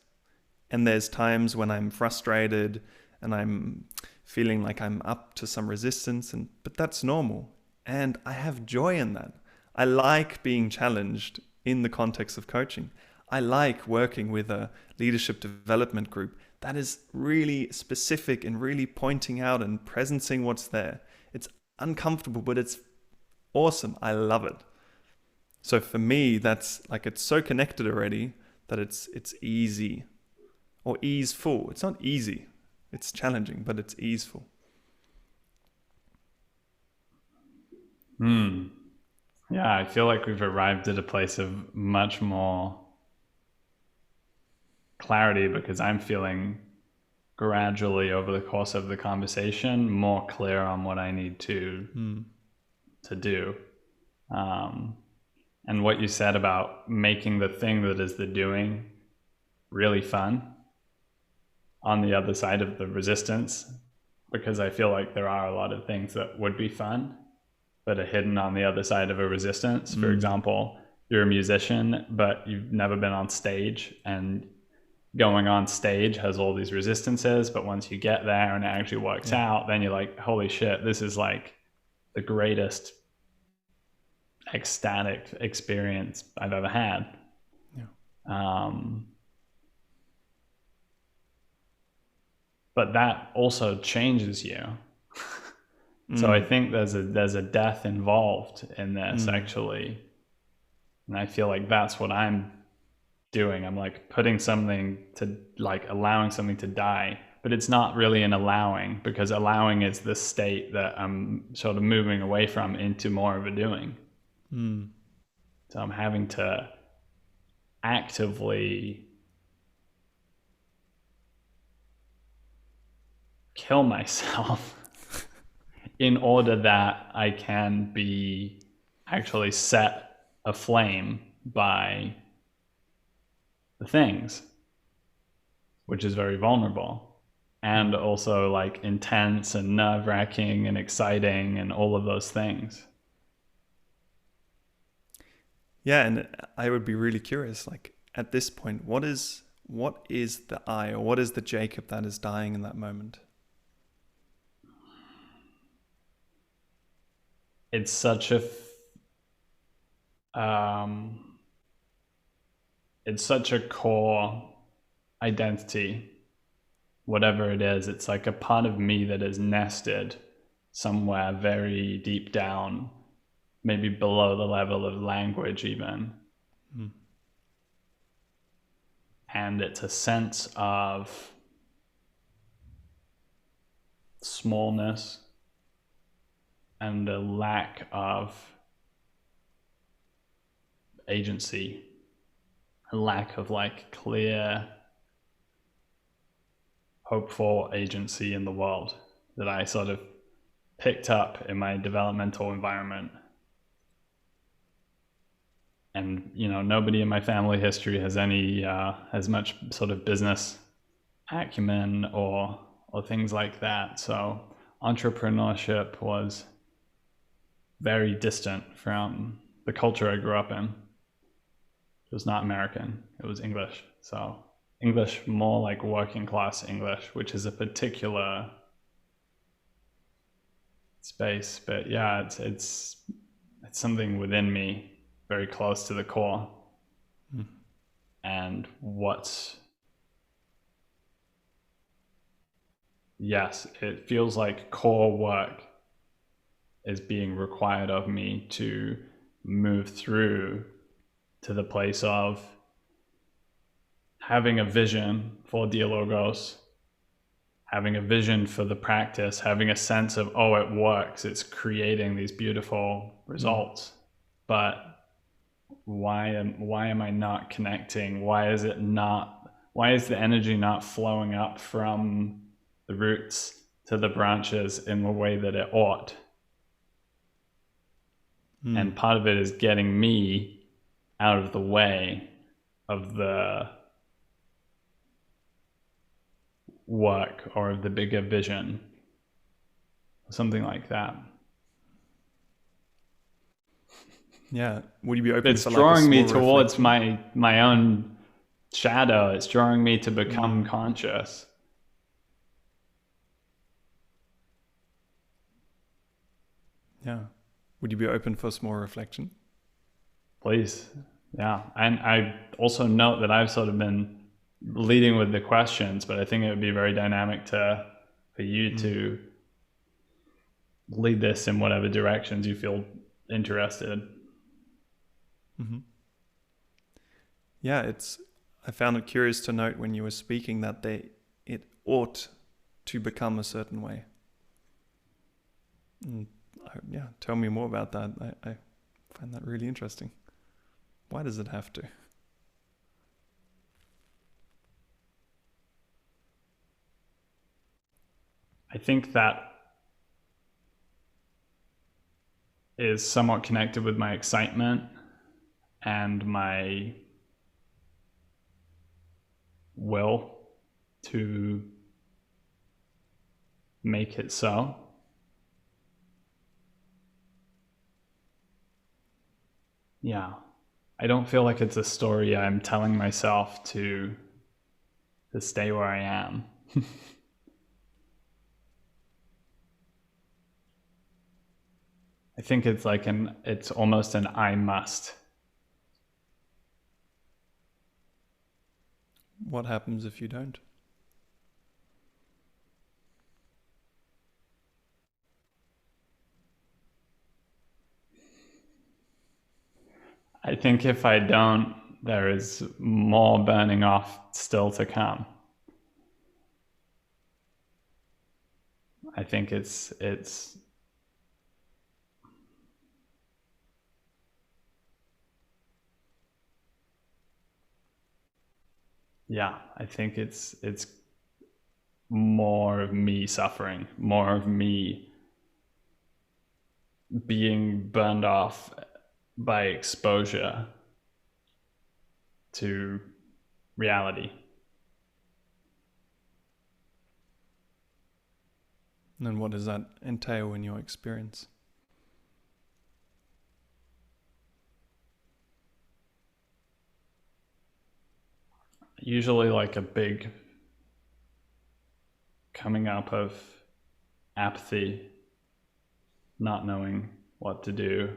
and there's times when I'm frustrated and I'm feeling like I'm up to some resistance, but that's normal. And I have joy in that. I like being challenged in the context of coaching. I like working with a leadership development group that is really specific and really pointing out and presencing what's there. It's uncomfortable, but it's awesome. I love it. So for me, that's like, it's so connected already that it's easy, or easeful. It's not easy. It's challenging, but it's easeful. Yeah, I feel like we've arrived at a place of much more clarity, because I'm feeling gradually over the course of the conversation more clear on what I need to do. And what you said about making the thing that is the doing really fun on the other side of the resistance, because I feel like there are a lot of things that would be fun but are hidden on the other side of a resistance. For example, you're a musician, but you've never been on stage, and going on stage has all these resistances, but once you get there and it actually works out, then you're like, holy shit, this is like the greatest ecstatic experience I've ever had. But that also changes you. So I think there's a death involved in this, actually. And I feel like that's what I'm doing. I'm like putting something to, like, allowing something to die, but it's not really an allowing, because allowing is the state that I'm sort of moving away from into more of a doing. So I'm having to actively kill myself in order that I can be actually set aflame by the things, which is very vulnerable and also like intense and nerve-wracking and exciting and all of those things. Yeah, and I would be really curious, like, at this point, what is the I, or what is the Jacob that is dying in that moment? It's such a core identity, whatever it is. It's like a part of me that is nested somewhere very deep down, maybe below the level of language even. And it's a sense of smallness and a lack of agency, a lack of like clear, hopeful agency in the world that I sort of picked up in my developmental environment. And, you know, nobody in my family history has any, as much sort of business acumen or things like that. So entrepreneurship was very distant from the culture I grew up in. It was not American, it was English. So English, more like working class English, which is a particular space. But yeah, it's something within me, very close to the core. And yes, it feels like core work is being required of me to move through to the place of having a vision for Dialogos, having a vision for the practice, having a sense of, oh, it works, it's creating these beautiful results. But why am I not connecting? Why is the energy not flowing up from the roots to the branches in the way that it ought? And part of it is getting me out of the way of the work or of the bigger vision, something like that. Yeah. Would you be open It's for drawing me small towards reflection? my own shadow. It's drawing me to become conscious. Yeah. Would you be open for small reflection? Please. Yeah. And I also note that I've sort of been leading with the questions, but I think it would be very dynamic for you to lead this in whatever directions you feel interested. Mm-hmm. Yeah, I found it curious to note when you were speaking that it ought to become a certain way. And yeah, tell me more about that. I find that really interesting. Why does it have to? I think that is somewhat connected with my excitement and my will to make it so. Yeah. I don't feel like it's a story I'm telling myself to stay where I am. I think it's like it's almost an I must. What happens if you don't? I think if I don't, there is more burning off still to come. I think it's yeah, I think it's more of me suffering, more of me being burned off by exposure to reality. And what does that entail in your experience? Usually like a big coming up of apathy, not knowing what to do,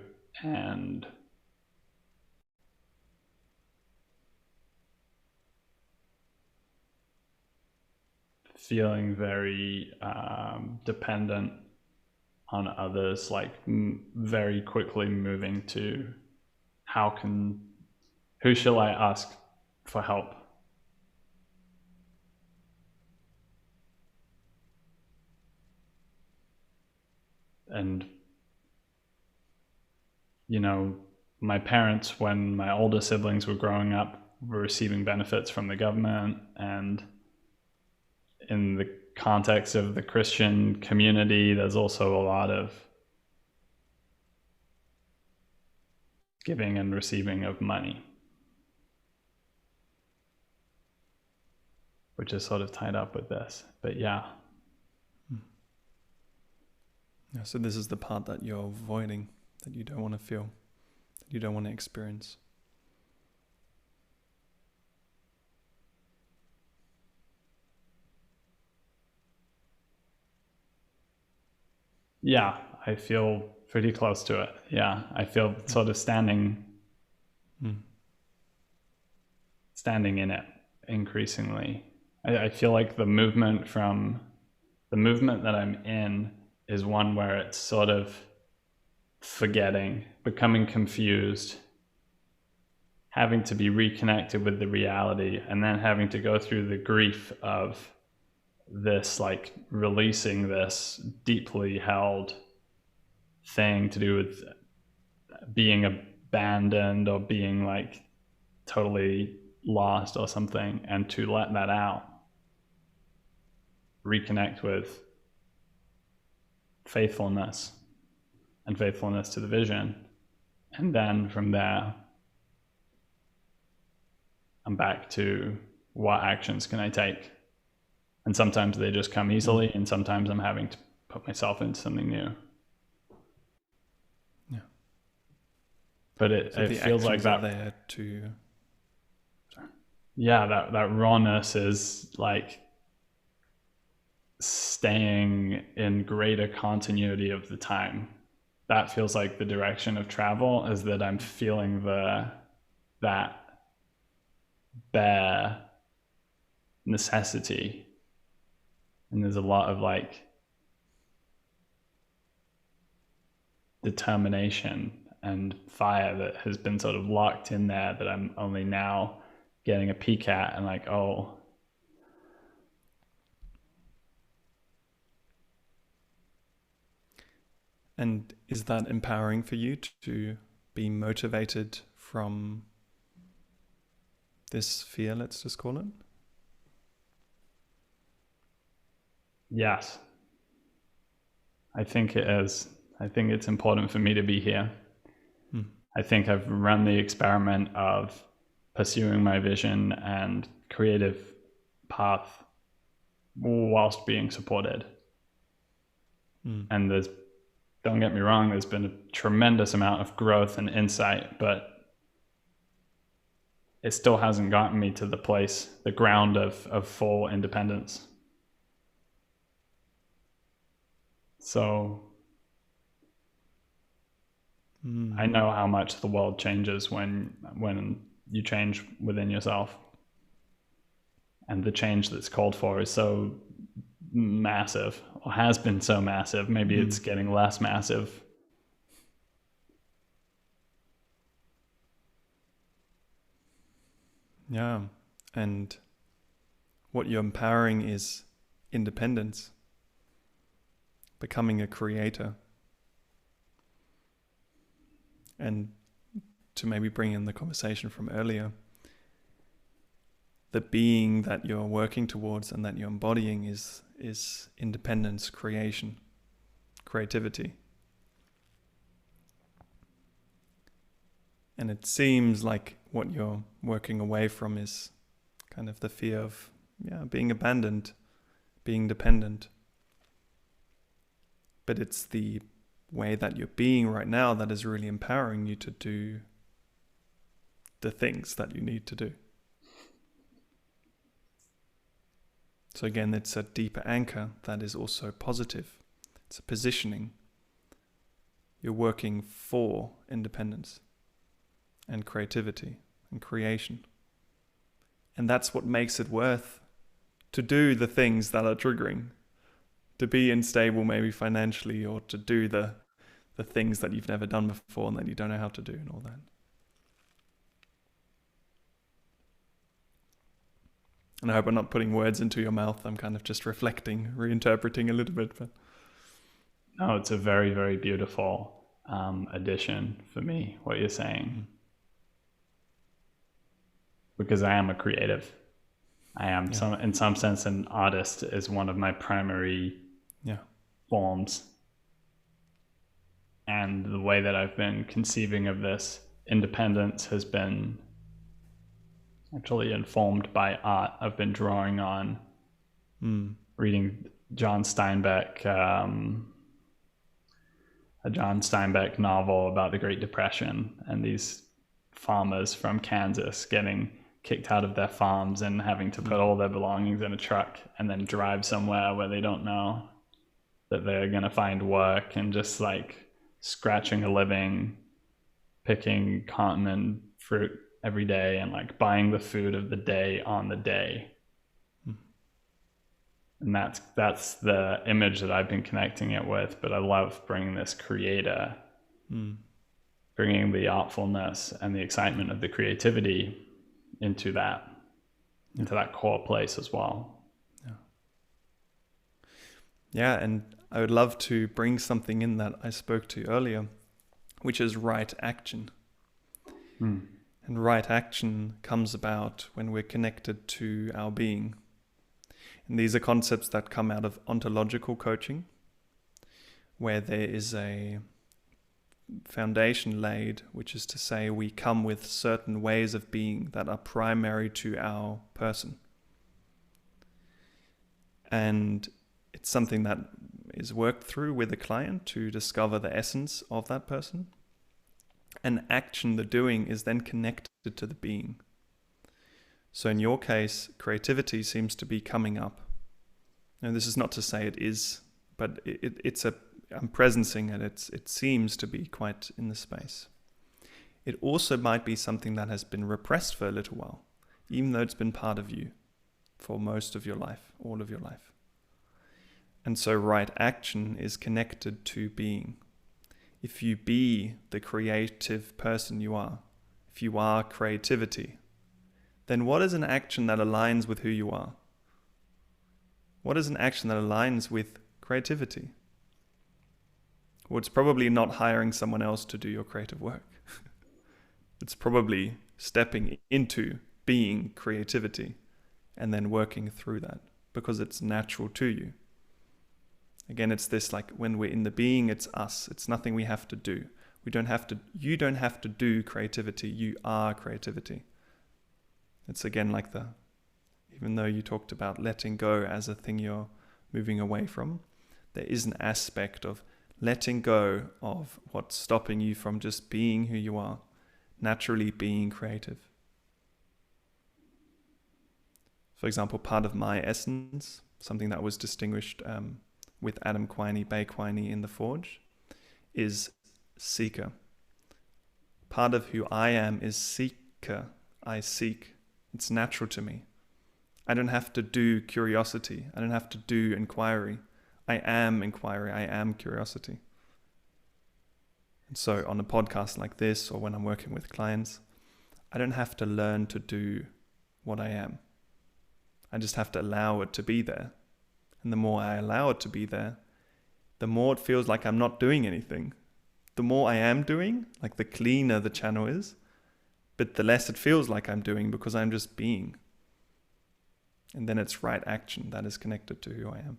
and feeling very dependent on others, like very quickly moving to who shall I ask for help? And, you know, my parents, when my older siblings were growing up, were receiving benefits from the government, and in the context of the Christian community, there's also a lot of giving and receiving of money, which is sort of tied up with this. But yeah. So this is the part that you're avoiding, that you don't want to feel, that you don't want to experience. Yeah, I feel pretty close to it. Yeah, I feel sort of standing in it increasingly. I feel like the movement that I'm in is one where it's sort of forgetting, becoming confused, having to be reconnected with the reality, and then having to go through the grief of this, like releasing this deeply held thing to do with being abandoned or being like totally lost or something, and to let that out, reconnect with faithfulness and faithfulness to the vision, and then from there I'm back to what actions can I take. And sometimes they just come easily, and sometimes I'm having to put myself into something new. Yeah. But it So the feels like actions are that. there to. Yeah, that rawness is like staying in greater continuity of the time. That feels like the direction of travel, is that I'm feeling that bare necessity. And there's a lot of like determination and fire that has been sort of locked in there, that I'm only now getting a peek at, and like, oh. And is that empowering for you to be motivated from this fear, let's just call it? Yes, I think it is. I think it's important for me to be here. I think I've run the experiment of pursuing my vision and creative path whilst being supported. And don't get me wrong, there's been a tremendous amount of growth and insight, but it still hasn't gotten me to the ground of full independence. So I know how much the world changes when you change within yourself. And the change that's called for is so massive, or has been so massive. Maybe it's getting less massive. Yeah. And what you're empowering is independence, becoming a creator. And to maybe bring in the conversation from earlier, the being that you're working towards and that you're embodying is independence, creation, creativity. And it seems like what you're working away from is kind of the fear of being abandoned, being dependent. But it's the way that you're being right now that is really empowering you to do the things that you need to do. So again, it's a deeper anchor that is also positive. It's a positioning. You're working for independence and creativity and creation. And that's what makes it worth to do the things that are triggering, to be unstable maybe financially, or to do the things that you've never done before and that you don't know how to do and all that. And I hope I'm not putting words into your mouth. I'm kind of just reflecting, reinterpreting a little bit. But no, it's a very, very beautiful addition for me, what you're saying. Because I am a creative. I am in some sense an artist is one of my primary forms. And the way that I've been conceiving of this independence has been actually informed by art. I've been drawing on reading John Steinbeck, a John Steinbeck novel about the Great Depression, and these farmers from Kansas getting kicked out of their farms and having to put all their belongings in a truck and then drive somewhere where they don't know that they're going to find work, and just like scratching a living, picking cotton and fruit every day, and like buying the food of the day on the day. And that's the image that I've been connecting it with. But I love bringing this creator, bringing the artfulness and the excitement of the creativity into that core place as well. Yeah, and I would love to bring something in that I spoke to earlier, which is right action. And right action comes about when we're connected to our being. And these are concepts that come out of ontological coaching, where there is a foundation laid, which is to say we come with certain ways of being that are primary to our person. And it's something that is worked through with a client to discover the essence of that person. And action, the doing, is then connected to the being. So in your case, creativity seems to be coming up. Now, this is not to say it is, but I'm presencing it. It seems to be quite in the space. It also might be something that has been repressed for a little while, even though it's been part of you for most of your life, all of your life. And so right action is connected to being. If you be the creative person you are, if you are creativity, then what is an action that aligns with who you are? What is an action that aligns with creativity? Well, it's probably not hiring someone else to do your creative work. It's probably stepping into being creativity and then working through that because it's natural to you. Again, it's this, like, when we're in the being, it's us. It's nothing we have to do. You don't have to do creativity. You are creativity. It's again like even though you talked about letting go as a thing you're moving away from, there is an aspect of letting go of what's stopping you from just being who you are, naturally being creative. For example, part of my essence, something that was distinguished with Adam Quiney, Bay Quiney in The Forge, is seeker. Part of who I am is seeker. I seek. It's natural to me. I don't have to do curiosity. I don't have to do inquiry. I am inquiry. I am curiosity. And so on a podcast like this, or when I'm working with clients, I don't have to learn to do what I am. I just have to allow it to be there. And the more I allow it to be there, the more it feels like I'm not doing anything. The more I am doing, like the cleaner the channel is, but the less it feels like I'm doing because I'm just being. And then it's right action that is connected to who I am.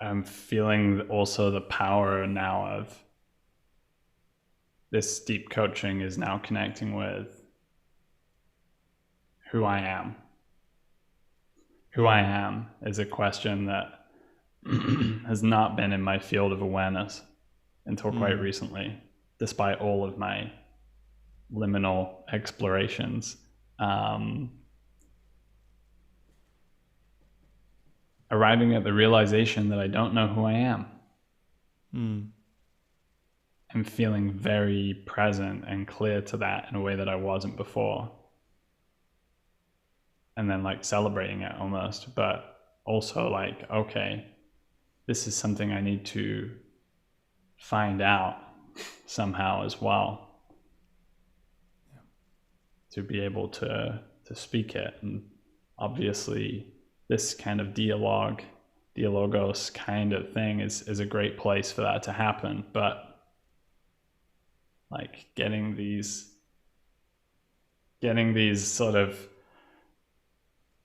I'm feeling also the power now of this deep coaching is now connecting with who I am. Who I am is a question that has not been in my field of awareness until quite recently, despite all of my liminal explorations. Arriving at the realization that I don't know who I am. I'm feeling very present and clear to that in a way that I wasn't before. And then like celebrating it almost, but also like, okay, this is something I need to find out somehow as well. Yeah. To be able to speak it. And obviously this kind of dialogos kind of thing is a great place for that to happen. But like getting these sort of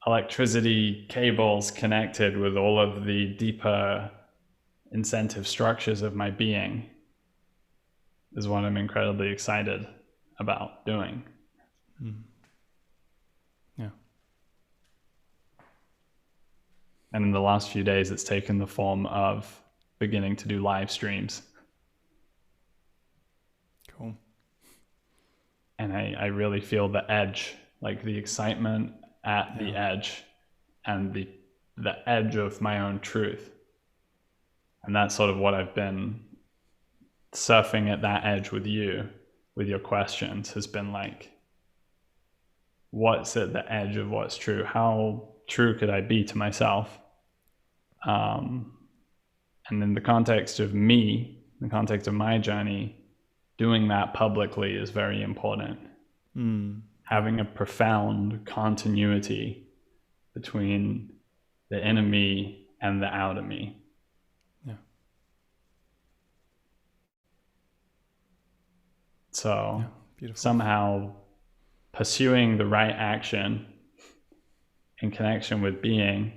electricity cables connected with all of the deeper incentive structures of my being is what I'm incredibly excited about doing. Yeah. And in the last few days, it's taken the form of beginning to do live streams. Cool. And I really feel the edge, like the excitement at the edge and the edge of my own truth. And that's sort of what I've been surfing at that edge with you, with your questions, has been like, what's at the edge of what's true? How true could I be to myself? And in the context of me, in the context of my journey, doing that publicly is very important. Having a profound continuity between the inner me and the outer me. Yeah. So somehow pursuing the right action in connection with being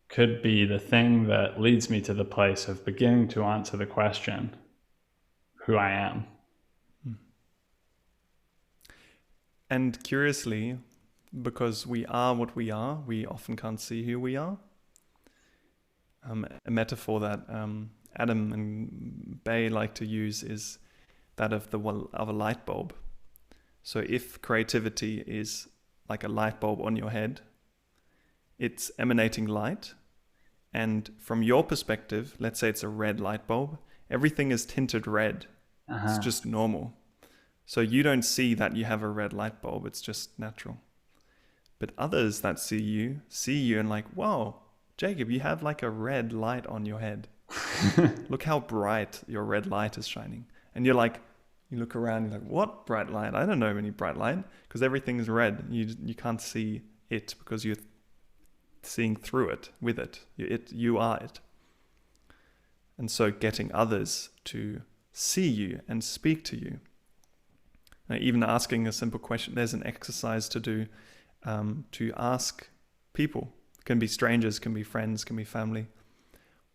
could be the thing that leads me to the place of beginning to answer the question, who I am. And curiously, because we are what we are, we often can't see who we are. a metaphor that Adam and Bay like to use is that of a light bulb. So if creativity is like a light bulb on your head, it's emanating light, and from your perspective, let's say it's a red light bulb, everything is tinted red. It's just normal. So you don't see that you have a red light bulb, it's just natural. But others that see you and like, whoa, Jacob, you have like a red light on your head. Look how bright your red light is shining. And you're like, you look around, you're like, what bright light? I don't know any bright light, because everything is red. You can't see it because you're seeing through it, with it. You are it. And so getting others to see you and speak to you. Now, even asking a simple question, there's an exercise to do to ask people. It can be strangers, can be friends, can be family.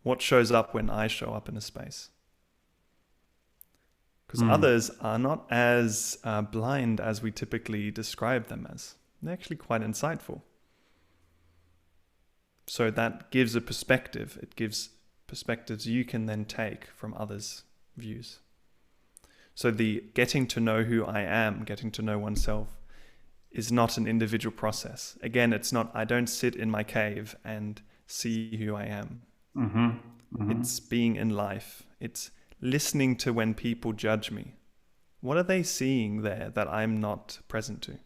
What shows up when I show up in a space? Because others are not as blind as we typically describe them as. They're actually quite insightful. So that gives a perspective. It gives perspectives you can then take from others' views. So the getting to know who I am, getting to know oneself, is not an individual process. Again, it's not, I don't sit in my cave and see who I am. It's being in life. It's listening to when people judge me. What are they seeing there that I'm not present to?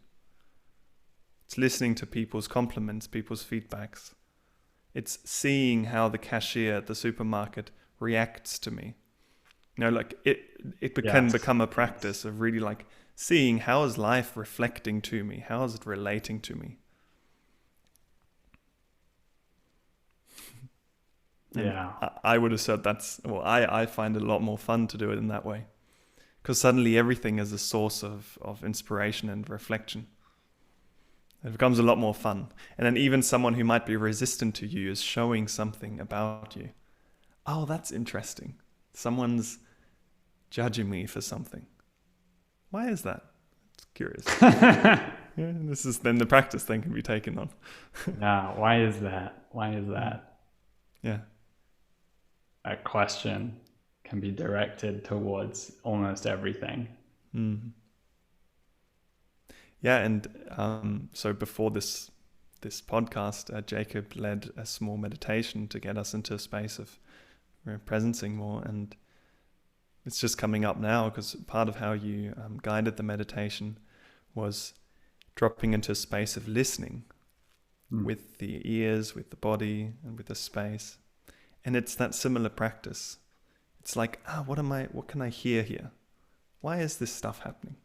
It's listening to people's compliments, people's feedbacks. It's seeing how the cashier at the supermarket reacts to me. Like it can become a practice of really like seeing how is life reflecting to me? How is it relating to me? Yeah. I would have said I find it a lot more fun to do it in that way. Because suddenly everything is a source of inspiration and reflection. It becomes a lot more fun. And then even someone who might be resistant to you is showing something about you. Oh, that's interesting. Someone's judging me for something. Why is that? It's curious. This is then the practice then can be taken on. Yeah, why is that? Why is that? Yeah. That question can be directed towards almost everything. Yeah, and so before this podcast, Jacob led a small meditation to get us into a space of presencing more, and it's just coming up now because part of how you guided the meditation was dropping into a space of listening with the ears, with the body, and with the space. And it's that similar practice. It's like, what can I hear here? Why is this stuff happening?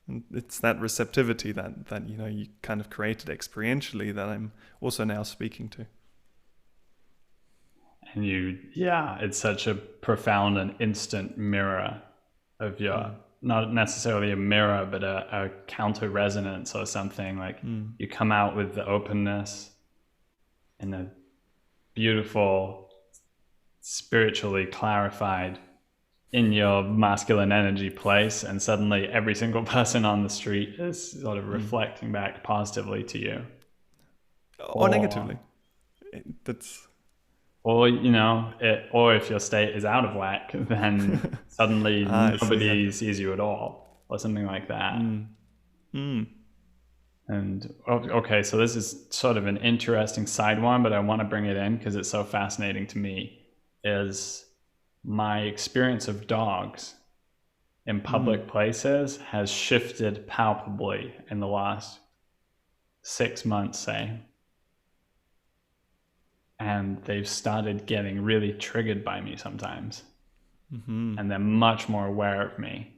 And it's that receptivity that you kind of created experientially that I'm also now speaking to. And it's such a profound and instant mirror of your, not necessarily a mirror, but a counter resonance or something. Like you come out with the openness and the beautiful, spiritually clarified in your masculine energy place, and suddenly every single person on the street is sort of reflecting back positively to you. Or negatively. Or if your state is out of whack, then suddenly nobody sees you at all, or something like that. And okay, so this is sort of an interesting side one, but I want to bring it in because it's so fascinating to me, is my experience of dogs in public places has shifted palpably in the last 6 months, say. And they've started getting really triggered by me sometimes. And they're much more aware of me.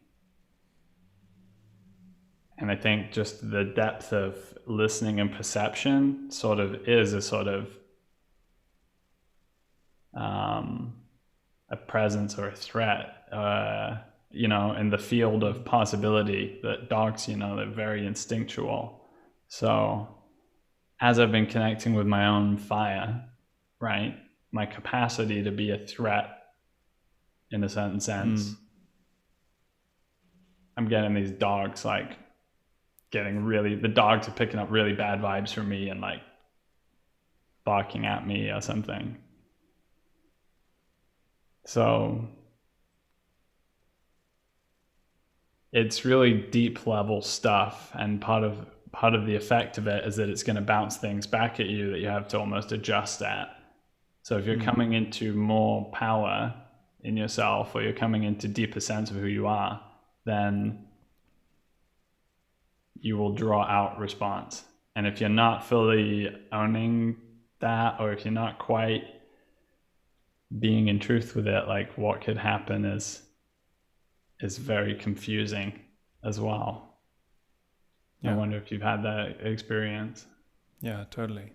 And I think just the depth of listening and perception sort of is a sort of a presence or a threat, in the field of possibility that dogs, they're very instinctual. So as I've been connecting with my own fire, right, my capacity to be a threat in a certain sense, I'm getting these dogs the dogs are picking up really bad vibes from me and like barking at me or something. So it's really deep level stuff, and part of the effect of it is that it's going to bounce things back at you that you have to almost adjust at. So if you're coming into more power in yourself, or you're coming into deeper sense of who you are, then you will draw out response. And if you're not fully owning that, or if you're not quite being in truth with it, like what could happen is very confusing as well. I wonder if you've had that experience. Yeah, totally.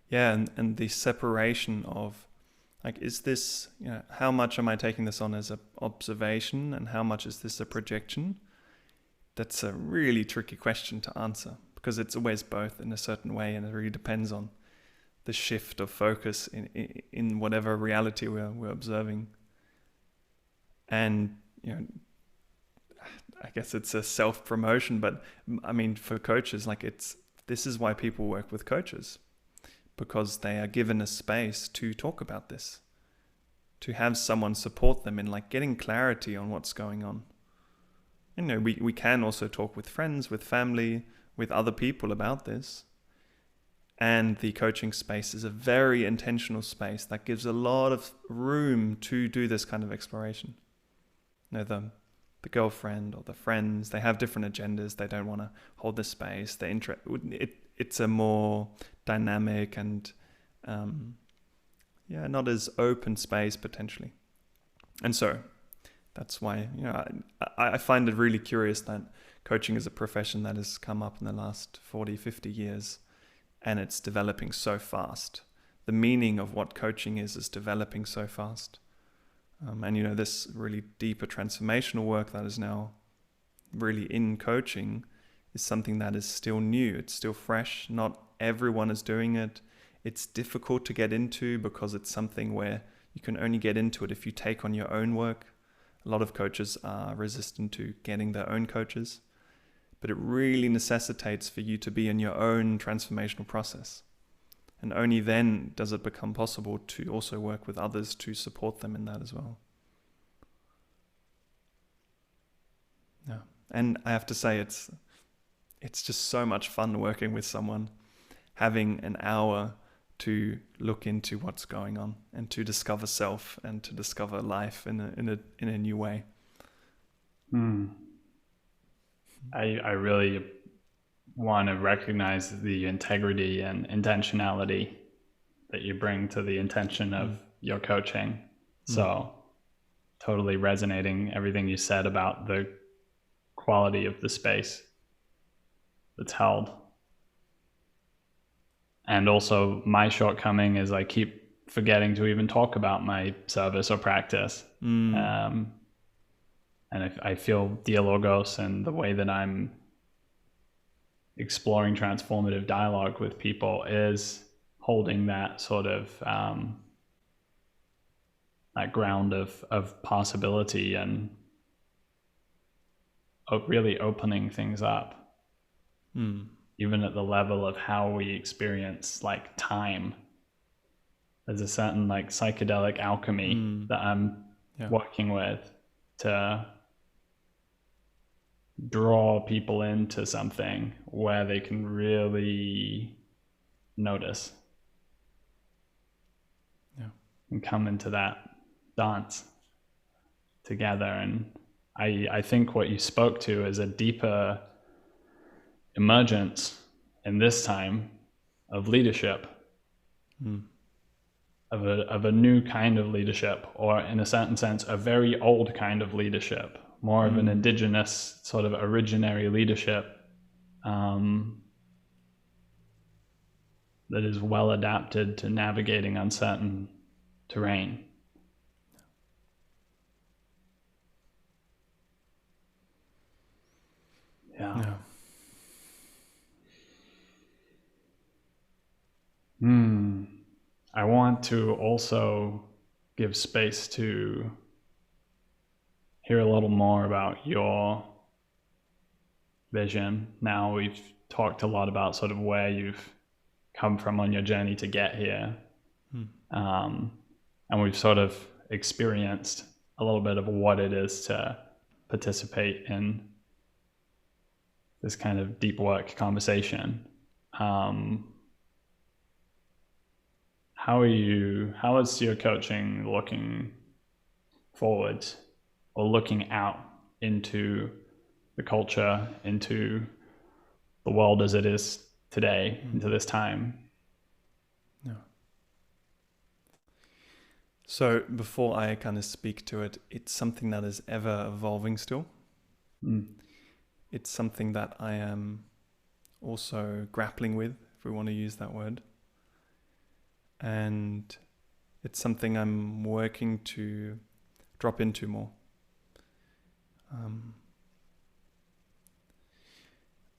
Yeah, and the separation of, like, is this, how much am I taking this on as an observation, and how much is this a projection? That's a really tricky question to answer, because it's always both in a certain way, and it really depends on the shift of focus in whatever reality we're observing. And I guess it's a self-promotion, but I mean, for coaches, like, this is why people work with coaches, because they are given a space to talk about this, to have someone support them in, like, getting clarity on what's going on. We can also talk with friends, with family, with other people about this. And the coaching space is a very intentional space that gives a lot of room to do this kind of exploration. The girlfriend or the friends, they have different agendas. They don't want to hold the space. It's a more dynamic and not as open space potentially. And so that's why I find it really curious that coaching is a profession that has come up in the last 40, 50 years, and it's developing so fast. The meaning of what coaching is developing so fast. And this really deeper transformational work that is now really in coaching is something that is still new. It's still fresh. Not everyone is doing it. It's difficult to get into because it's something where you can only get into it if you take on your own work. A lot of coaches are resistant to getting their own coaches, but it really necessitates for you to be in your own transformational process. And only then does it become possible to also work with others to support them in that as well. Yeah. And I have to say, it's just so much fun working with someone, having an hour to look into what's going on and to discover self and to discover life in a new way. I really want to recognize the integrity and intentionality that you bring to the intention of your coaching. So totally resonating everything you said about the quality of the space that's held. And also my shortcoming is I keep forgetting to even talk about my service or practice. And I feel dialogos and the way that I'm exploring transformative dialogue with people is holding that sort of that ground of possibility and really opening things up, even at the level of how we experience like time. There's a certain like psychedelic alchemy that I'm working with to draw people into something where they can really notice and come into that dance together. And I think what you spoke to is a deeper emergence in this time of leadership, of a new kind of leadership, or in a certain sense a very old kind of leadership, more of an indigenous sort of originary leadership that is well adapted to navigating uncertain terrain. Yeah. I want to also give space to hear a little more about your vision. Now we've talked a lot about sort of where you've come from on your journey to get here. And we've sort of experienced a little bit of what it is to participate in this kind of deep work conversation. How is your coaching looking forward or looking out into the culture, into the world as it is today, into this time? Yeah. So before I kind of speak to it, it's something that is ever evolving still. It's something that I am also grappling with, if we want to use that word. And it's something I'm working to drop into more.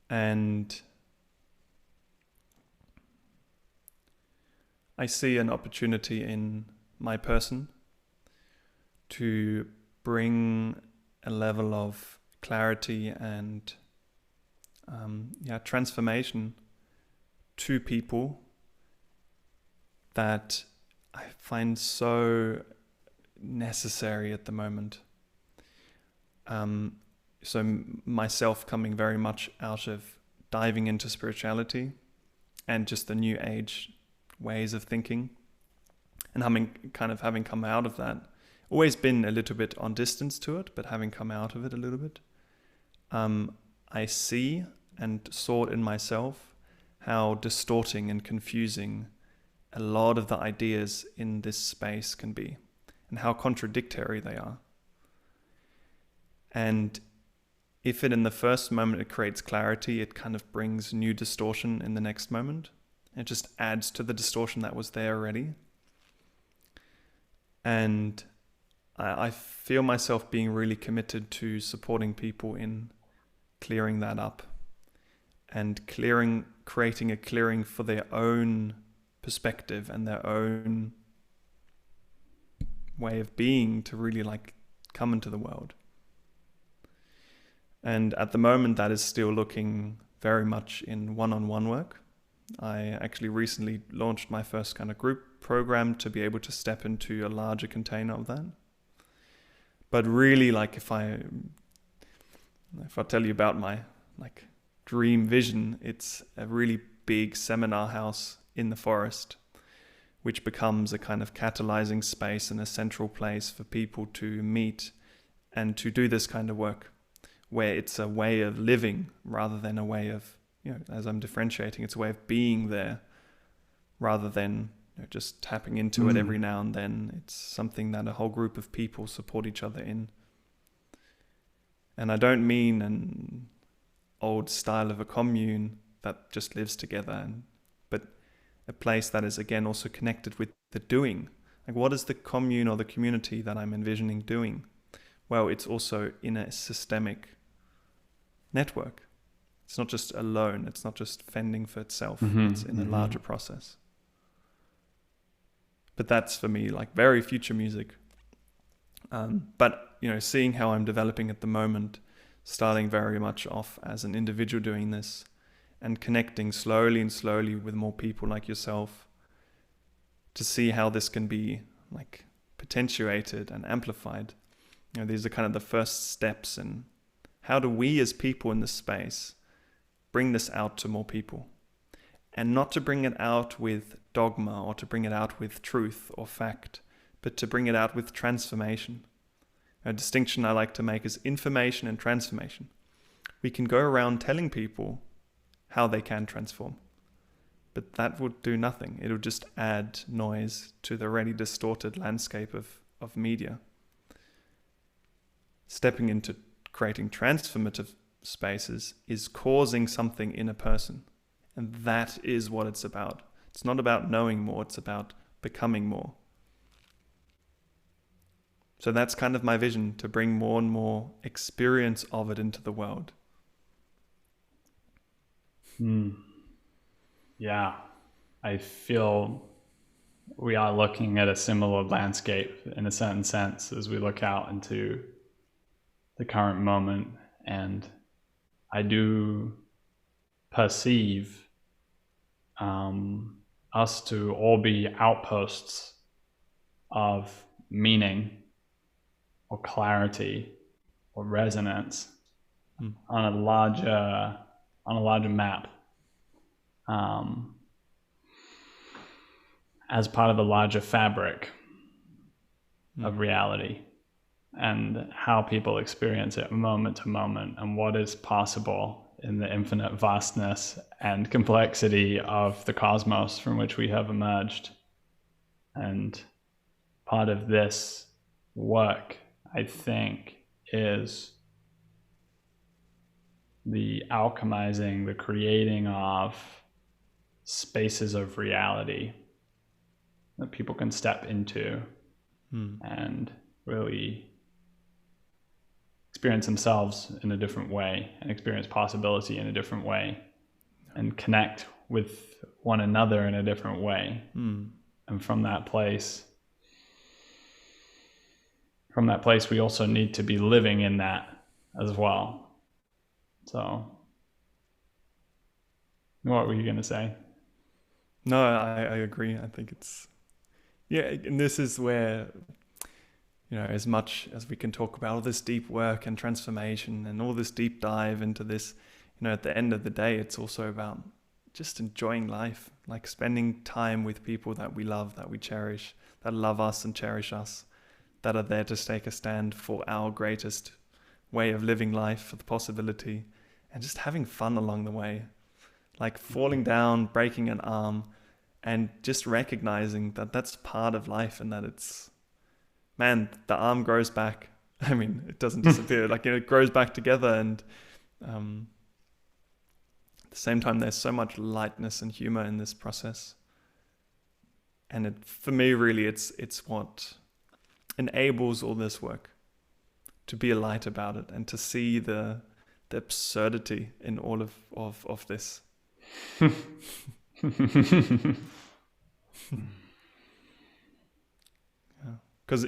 And I see an opportunity in my person to bring a level of clarity and transformation to people that I find so necessary at the moment. So myself coming very much out of diving into spirituality and just the new age ways of thinking, and having come out of that, always been a little bit on distance to it, but having come out of it a little bit, I see and saw it in myself how distorting and confusing a lot of the ideas in this space can be, and how contradictory they are. And if in the first moment it creates clarity, it kind of brings new distortion in the next moment. It just adds to the distortion that was there already. And I feel myself being really committed to supporting people in clearing that up and creating a clearing for their own perspective and their own way of being to really come into the world. And at the moment, that is still looking very much in one-on-one work. I actually recently launched my first kind of group program to be able to step into a larger container of that. But really, if I tell you about my dream vision, it's a really big seminar house in the forest, which becomes a kind of catalyzing space and a central place for people to meet and to do this kind of work, where it's a way of living rather than a way of, as I'm differentiating, it's a way of being there rather than just tapping into it every now and then. It's something that a whole group of people support each other in. And I don't mean an old style of a commune that just lives together, but a place that is again also connected with the doing. What is the commune or the community that I'm envisioning doing? Well, it's also in a systemic network. It's not just alone. It's not just fending for itself. It's in a larger process. But that's for me very future music. But seeing how I'm developing at the moment, starting very much off as an individual doing this, and connecting slowly with more people like yourself, to see how this can be potentiated and amplified. These are kind of the first steps in how do we as people in this space bring this out to more people, and not to bring it out with dogma or to bring it out with truth or fact, but to bring it out with transformation. A distinction I like to make is information and transformation. We can go around telling people how they can transform, but that would do nothing. It would just add noise to the already distorted landscape of media. Stepping into creating transformative spaces is causing something in a person. And that is what it's about. It's not about knowing more, it's about becoming more. So that's kind of my vision, to bring more and more experience of it into the world. Yeah, I feel we are looking at a similar landscape in a certain sense as we look out into the current moment. And I do perceive us to all be outposts of meaning or clarity or resonance on a larger map, as part of a larger fabric of reality, and how people experience it moment to moment, and what is possible in the infinite vastness and complexity of the cosmos from which we have emerged. And part of this work, I think, is the alchemizing, the creating of spaces of reality that people can step into and really experience themselves in a different way, and experience possibility in a different way, and connect with one another in a different way. And from that place, we also need to be living in that as well. So, what were you going to say? No, I agree. I think it's, and this is where, as much as we can talk about all this deep work and transformation and all this deep dive into this, at the end of the day, it's also about just enjoying life, like spending time with people that we love, that we cherish, that love us and cherish us, that are there to take a stand for our greatest way of living life, for the possibility, and just having fun along the way. Like falling down, breaking an arm, and just recognizing that that's part of life, and that it's, man, the arm grows back. I mean, it doesn't disappear. It grows back together. And at the same time, there's so much lightness and humor in this process. And for me, really, it's what enables all this work, to be light about it and to see the absurdity in all of this. Because,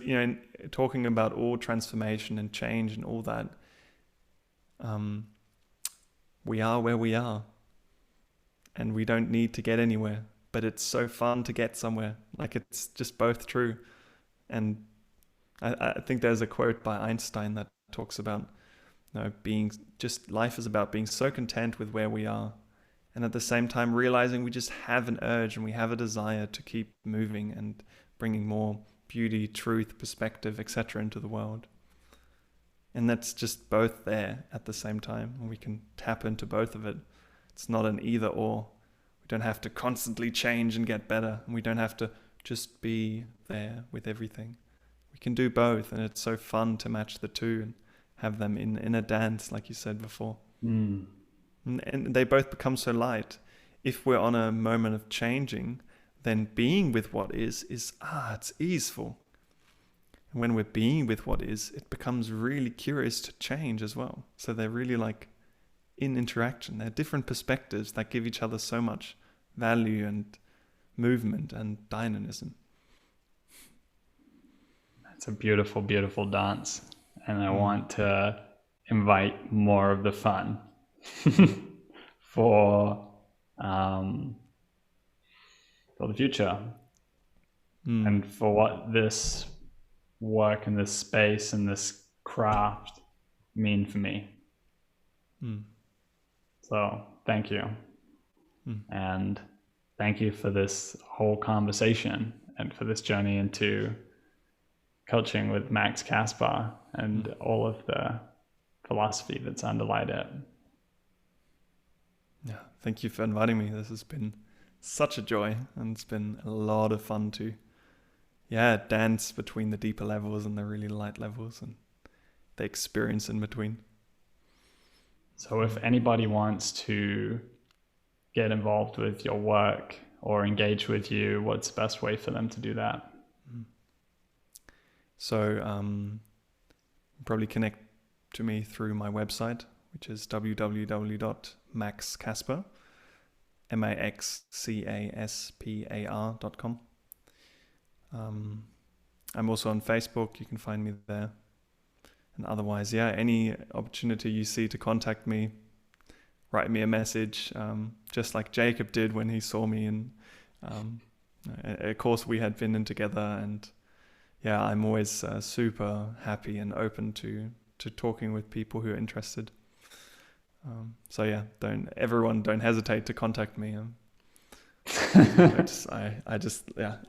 talking about all transformation and change and all that, we are where we are, and we don't need to get anywhere, but it's so fun to get somewhere. It's just both true. And I think there's a quote by Einstein that talks about, life is about being so content with where we are, and at the same time realizing we just have an urge and we have a desire to keep moving and bringing more beauty, truth, perspective, etc. into the world. And that's just both there at the same time, and we can tap into both of it. It's not an either or. We don't have to constantly change and get better, and we don't have to just be there with everything. We can do both, and it's so fun to match the two and have them in a dance, like you said before. And they both become so light. If we're on a moment of changing, then being with what is it's easeful. And when we're being with what is, it becomes really curious to change as well. So they're really in interaction. They're different perspectives that give each other so much value and movement and dynamism. It's a beautiful, beautiful dance. And I want to invite more of the fun for the future, and for what this work and this space and this craft mean for me. So thank you. And thank you for this whole conversation and for this journey into coaching with Max Caspar and all of the philosophy that's underlied it. Yeah, thank you for inviting me. This has been such a joy, and it's been a lot of fun to dance between the deeper levels and the really light levels and the experience in between. So if anybody wants to get involved with your work or engage with you, what's the best way for them to do that? So probably connect to me through my website, which is www.maxcaspar.com. maxcaspar.com. I'm also on Facebook. You can find me there. And otherwise, any opportunity you see to contact me, write me a message, just like Jacob did when he saw me in a course we had been in together, and yeah, I'm always super happy and open to talking with people who are interested. So yeah, don't hesitate to contact me.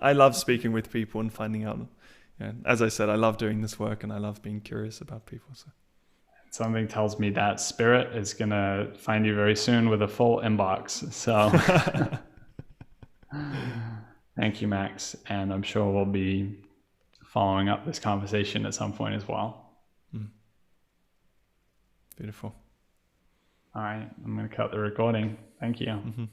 I love speaking with people and finding out. Yeah, as I said, I love doing this work and I love being curious about people. So. Something tells me that Spirit is going to find you very soon with a full inbox. So thank you, Max. And I'm sure we'll be following up this conversation at some point as well. Beautiful. All right. I'm going to cut the recording. Thank you. Mm-hmm.